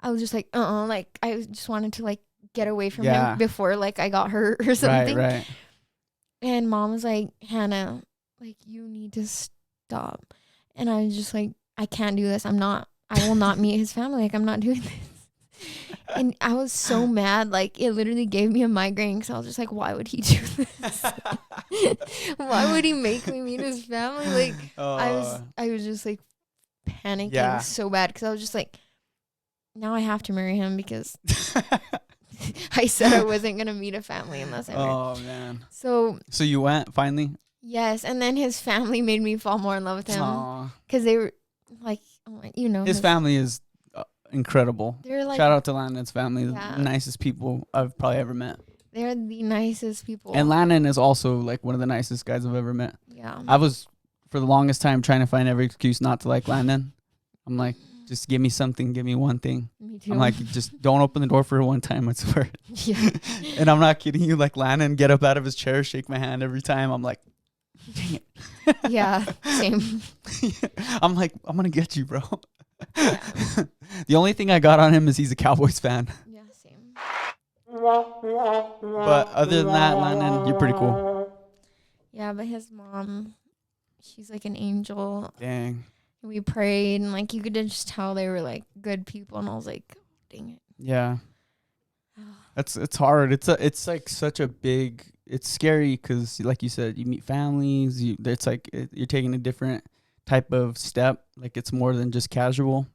I was just like like I just wanted to like get away from Yeah. him before like I got hurt or something. Right. And Mom was like, "Hannah, like you need to stop." And I was just like, "I can't do this. I will not meet his family. Like I'm not doing this." And I was so mad. Like it literally gave me a migraine because I was just like, why would he do this? Why would he make me meet his family? Like I was just like panicking so bad because I was just like, now I have to marry him because I said I wasn't gonna meet a family unless I married. Oh man. So you went finally? yes, and then his family made me fall more in love with him Aw. because they were like, you know, His family is incredible. They're like, Shout out to Landon's family, Yeah. the nicest people I've probably ever met. they're the nicest people. And Landon is also like one of the nicest guys I've ever met. Yeah. I was for the longest time trying to find every excuse not to like Landon. I'm like, just give me something, give me one thing. Me too. I'm like, just don't open the door for one time, I swear. yeah. And I'm not kidding you, like Landon get up out of his chair, shake my hand every time. I'm like, dang it. Yeah, same. I'm like, I'm gonna get you, bro. Yeah. The only thing I got on him is he's a Cowboys fan. Yeah, same. But other than that, Landon, you're pretty cool. Yeah, but his mom, she's like an angel. Dang. We prayed, and like you could just tell they were like good people, and I was like, dang it. Yeah. It's hard. It's like such a big. It's scary because, like you said, you meet families. It's like you're taking a different type of step. Like it's more than just casual.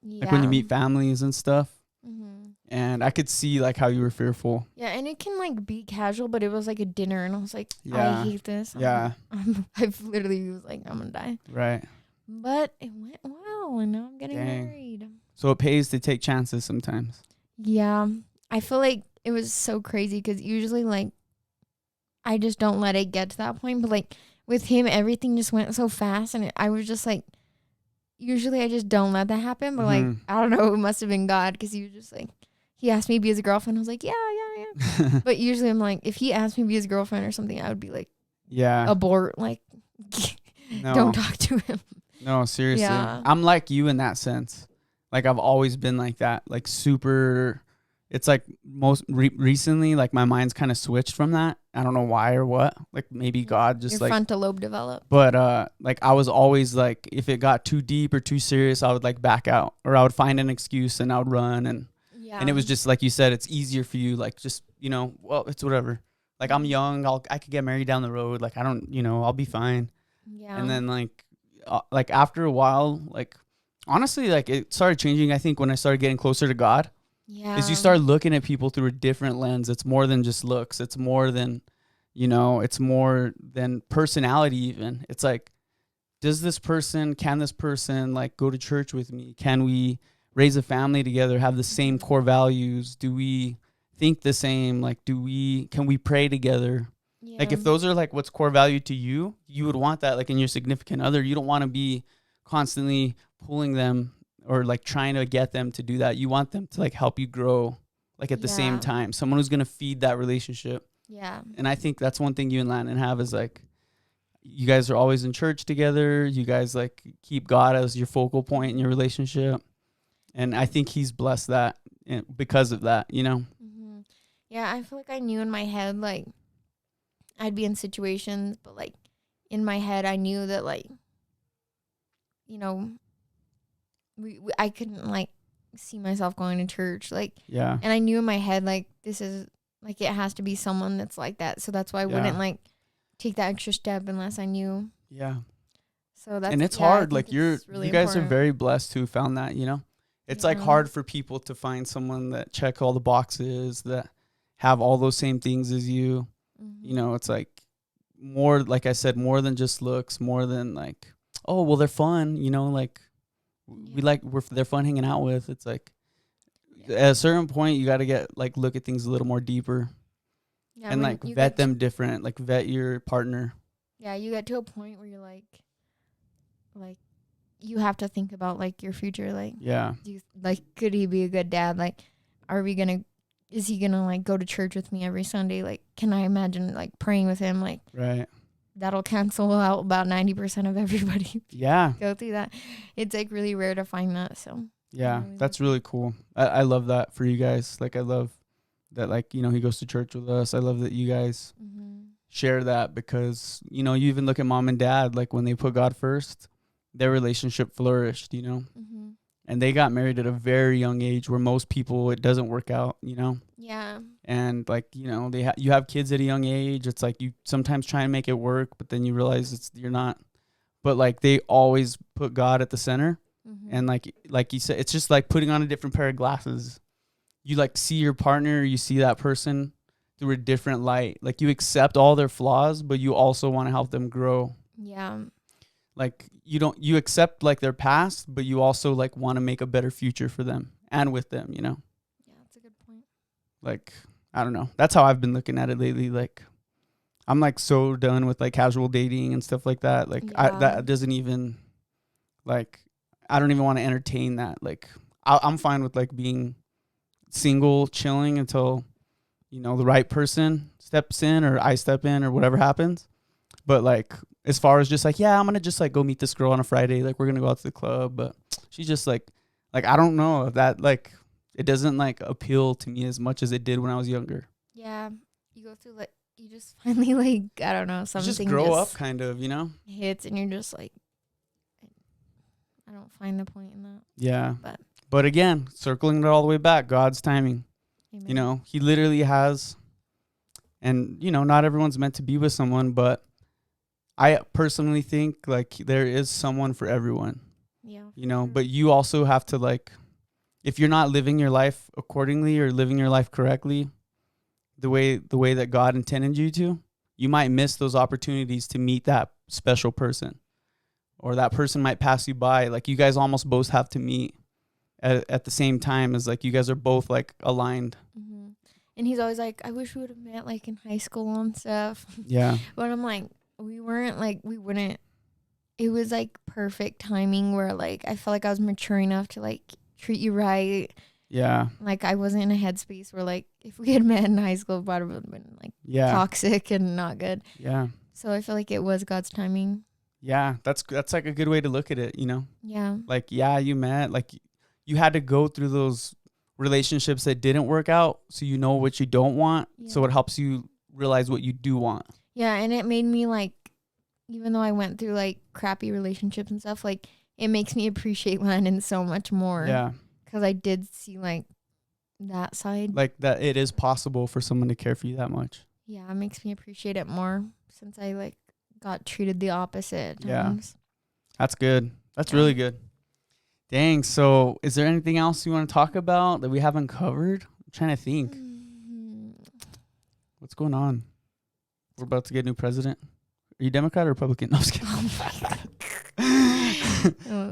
Yeah. Like when you meet families and stuff. Mm-hmm. And I could see like how you were fearful. Yeah, and it can like be casual, but it was like a dinner, and I was like, Yeah. I hate this. Yeah. I've literally was like, I'm gonna die. Right. But it went well, and now I'm getting Dang. married. So it pays to take chances sometimes. Yeah, I feel like it was so crazy because usually like I just don't let it get to that point, but like with him, everything just went so fast, and I was just like, usually I just don't let that happen, but like I don't know, it must have been God because he was just like, he asked me to be his girlfriend. I was like, yeah. But usually I'm like, if he asked me to be his girlfriend or something, I would be like, Yeah. abort, like, No. don't talk to him. No, seriously. Yeah. I'm like you in that sense. Like I've always been like that. Like super. It's like most recently, like my mind's kind of switched from that. I don't know why or what. Like maybe God just Your like. frontal lobe developed. But like I was always like, if it got too deep or too serious, I would like back out, or I would find an excuse and I would run, and it was just like you said, it's easier for you, like just well, it's whatever. Like I'm young, I could get married down the road. Like I don't, I'll be fine. Yeah. And then like after a while, like honestly, like it started changing. I think when I started getting closer to God, is you start looking at people through a different lens. It's more than just looks. It's more than, it's more than personality even. It's like, can this person like go to church with me? Can we raise a family together, have the same core values? Do we think the same? Like, can we pray together? Yeah. Like if those are like what's core value to you, you would want that like in your significant other. You don't want to be constantly pulling them or like trying to get them to do that. You want them to like help you grow like at the same time. Someone who's going to feed that relationship. Yeah. And I think that's one thing you and Landon have is like, you guys are always in church together. You guys like keep God as your focal point in your relationship. And I think he's blessed that because of that, Mm-hmm. Yeah, I feel like I knew in my head, like, I'd be in situations, but, like, in my head, I knew that, like, I couldn't, like, see myself going to church. Like, yeah. And I knew in my head, like, this is, like, it has to be someone that's like that. So that's why I wouldn't, like, take that extra step unless I knew. Yeah. So that's, and it's hard. Like, really you guys important. are very blessed who found that, It's like hard for people to find someone that check all the boxes, that have all those same things as you. Mm-hmm. It's like more, like I said, more than just looks, more than like, oh, well, they're fun, like they're fun hanging out with. It's like at a certain point, you got to get like, look at things a little more deeper and like vet them different, like vet your partner. Yeah. You get to a point where you're like you have to think about like your future. Like, could he be a good dad? Like, is he gonna like go to church with me every Sunday? Like, can I imagine like praying with him? Like, right. That'll cancel out about 90% of everybody. Yeah. Go through that. It's like really rare to find that. So yeah, that's really cool. I love that for you guys. Like, I love that, like, he goes to church with us. I love that you guys share that because, you even look at mom and dad, like when they put God first, their relationship flourished, and they got married at a very young age where most people, it doesn't work out, Yeah. And like, you have kids at a young age. It's like you sometimes try and make it work, but then you realize you're not. But like they always put God at the center. And like you said, it's just like putting on a different pair of glasses. You like see your partner, you see that person through a different light. Like you accept all their flaws, but you also want to help them grow. Yeah. Like you accept like their past, but you also like want to make a better future for them and with them, Yeah, that's a good point. Like, I don't know. That's how I've been looking at it lately. Like, I'm like so done with like casual dating and stuff like that. Like, that doesn't even, like, I don't even want to entertain that. Like, I'm fine with like being single, chilling until, the right person steps in or I step in or whatever happens. But like, as far as just like, I'm going to just like go meet this girl on a Friday. Like, we're going to go out to the club. But she's just like, I don't know if that, like, it doesn't like appeal to me as much as it did when I was younger. Yeah. You go through like, you just finally like, I don't know, something just grow up kind of, hits and you're just like, I don't find the point in that. Yeah. But again, circling it all the way back, God's timing. Amen. You know, he literally has, and, you know, not everyone's meant to be with someone, but I personally think like there is someone for everyone, Yeah. you know, for but you also have to like, if you're not living your life accordingly or living your life correctly, the way that God intended you to, you might miss those opportunities to meet that special person, or that person might pass you by. Like you guys almost both have to meet at the same time, as like you guys are both like aligned. Mhm. And he's always like, I wish we would have met like in high school and stuff. Yeah. But I'm like, we wouldn't. It was like perfect timing where like I felt like I was mature enough to like treat you right. Yeah. Like I wasn't in a headspace where like if we had met in high school, it would have been like Yeah. toxic and not good. Yeah. So I feel like it was God's timing. Yeah. That's like a good way to look at it, you know? Yeah. Like, yeah, you met, like you had to go through those relationships that didn't work out, so you know what you don't want. So Yeah. it helps you realize what you do want. Yeah, and it made me like, even though I went through like crappy relationships and stuff, like it makes me appreciate Landon so much more. Yeah. Because I did see like that side. Like that it is possible for someone to care for you that much. Yeah, it makes me appreciate it more since I like got treated the opposite at Yeah. times. That's good. That's Yeah. really good. Dang. So is there anything else you want to talk about that we haven't covered? I'm trying to think. Mhm. What's going on? We're about to get a new president. Are you Democrat or Republican? No, I'm just kidding.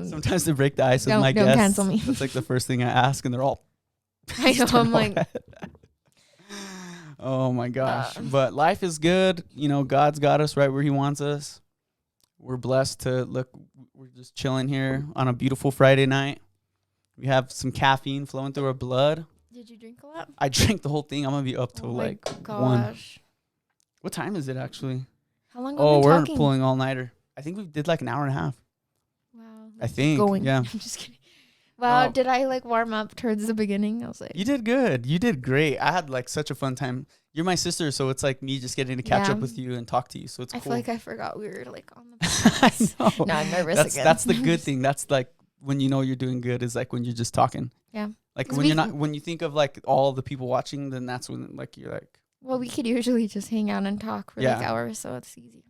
Sometimes to break the ice with my Don't guests, cancel me. that's like the first thing I ask, and they're all. I know. I'm like, oh my gosh! But life is good. You know, God's got us right where He wants us. We're blessed to look. We're just chilling here on a beautiful Friday night. We have some caffeine flowing through our blood. did you drink a lot? I drank the whole thing. I'm gonna be up till Oh my like 1. gosh. What time is it actually? How long have Oh, we been we're talking? pulling all nighter. I think we did like an hour and a half. Wow. I think. Going. Yeah. I'm just kidding. Wow, No. did I like warm up towards the beginning? I was like, You did good. You did great. I had like such a fun time. You're my sister, so it's like me just getting to catch Yeah. up with you and talk to you. So it's I cool. feel like I forgot we were like on the I podcast. know. No, I'm nervous That's again. that's the good thing. That's like when you know you're doing good is like when you're just talking. Yeah. Like 'Cause when we you're not can- when you think of like all the people watching, then that's when like you're like, Well, we could usually just hang out and talk for like Yeah. hours, so it's easy.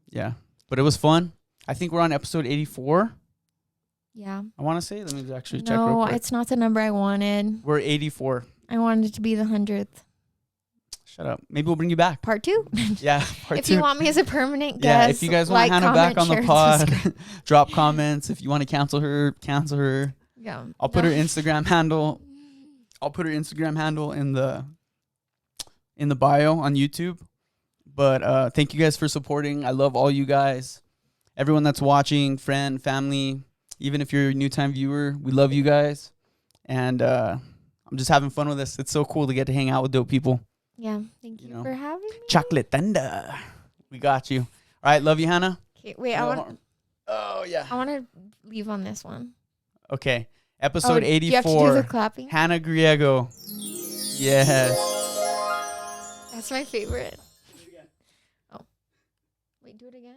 yeah. But it was fun. I think we're on episode 84. Yeah. I want to say. Let me actually check real No, quick. it's not the number I wanted. We're 84. I wanted it to be the 100th. Shut up. Maybe we'll bring you back. Part 2. Yeah. Part If 2. you want me as a permanent Yeah, guest, if you guys want like, Hannah back comment, on the share, pod, subscribe. drop comments. If you want to cancel her, cancel her. Yeah. I'll put No. her Instagram handle. I'll put her Instagram handle in the bio on YouTube. But thank you guys for supporting. I love all you guys. Everyone that's watching, friend, family, even if you're a new time viewer, we love you guys. And I'm just having fun with this. It's so cool to get to hang out with dope people. Yeah. Thank You you know. for having me. Chocolate Thunder. We got you. All right, love you, Hannah. Okay, wait, Oh yeah. I want to leave on this one. Okay. Episode Do you have to do 84. the clapping? Hannah Griego. Yes. That's my favorite. Oh. Wait, do it again?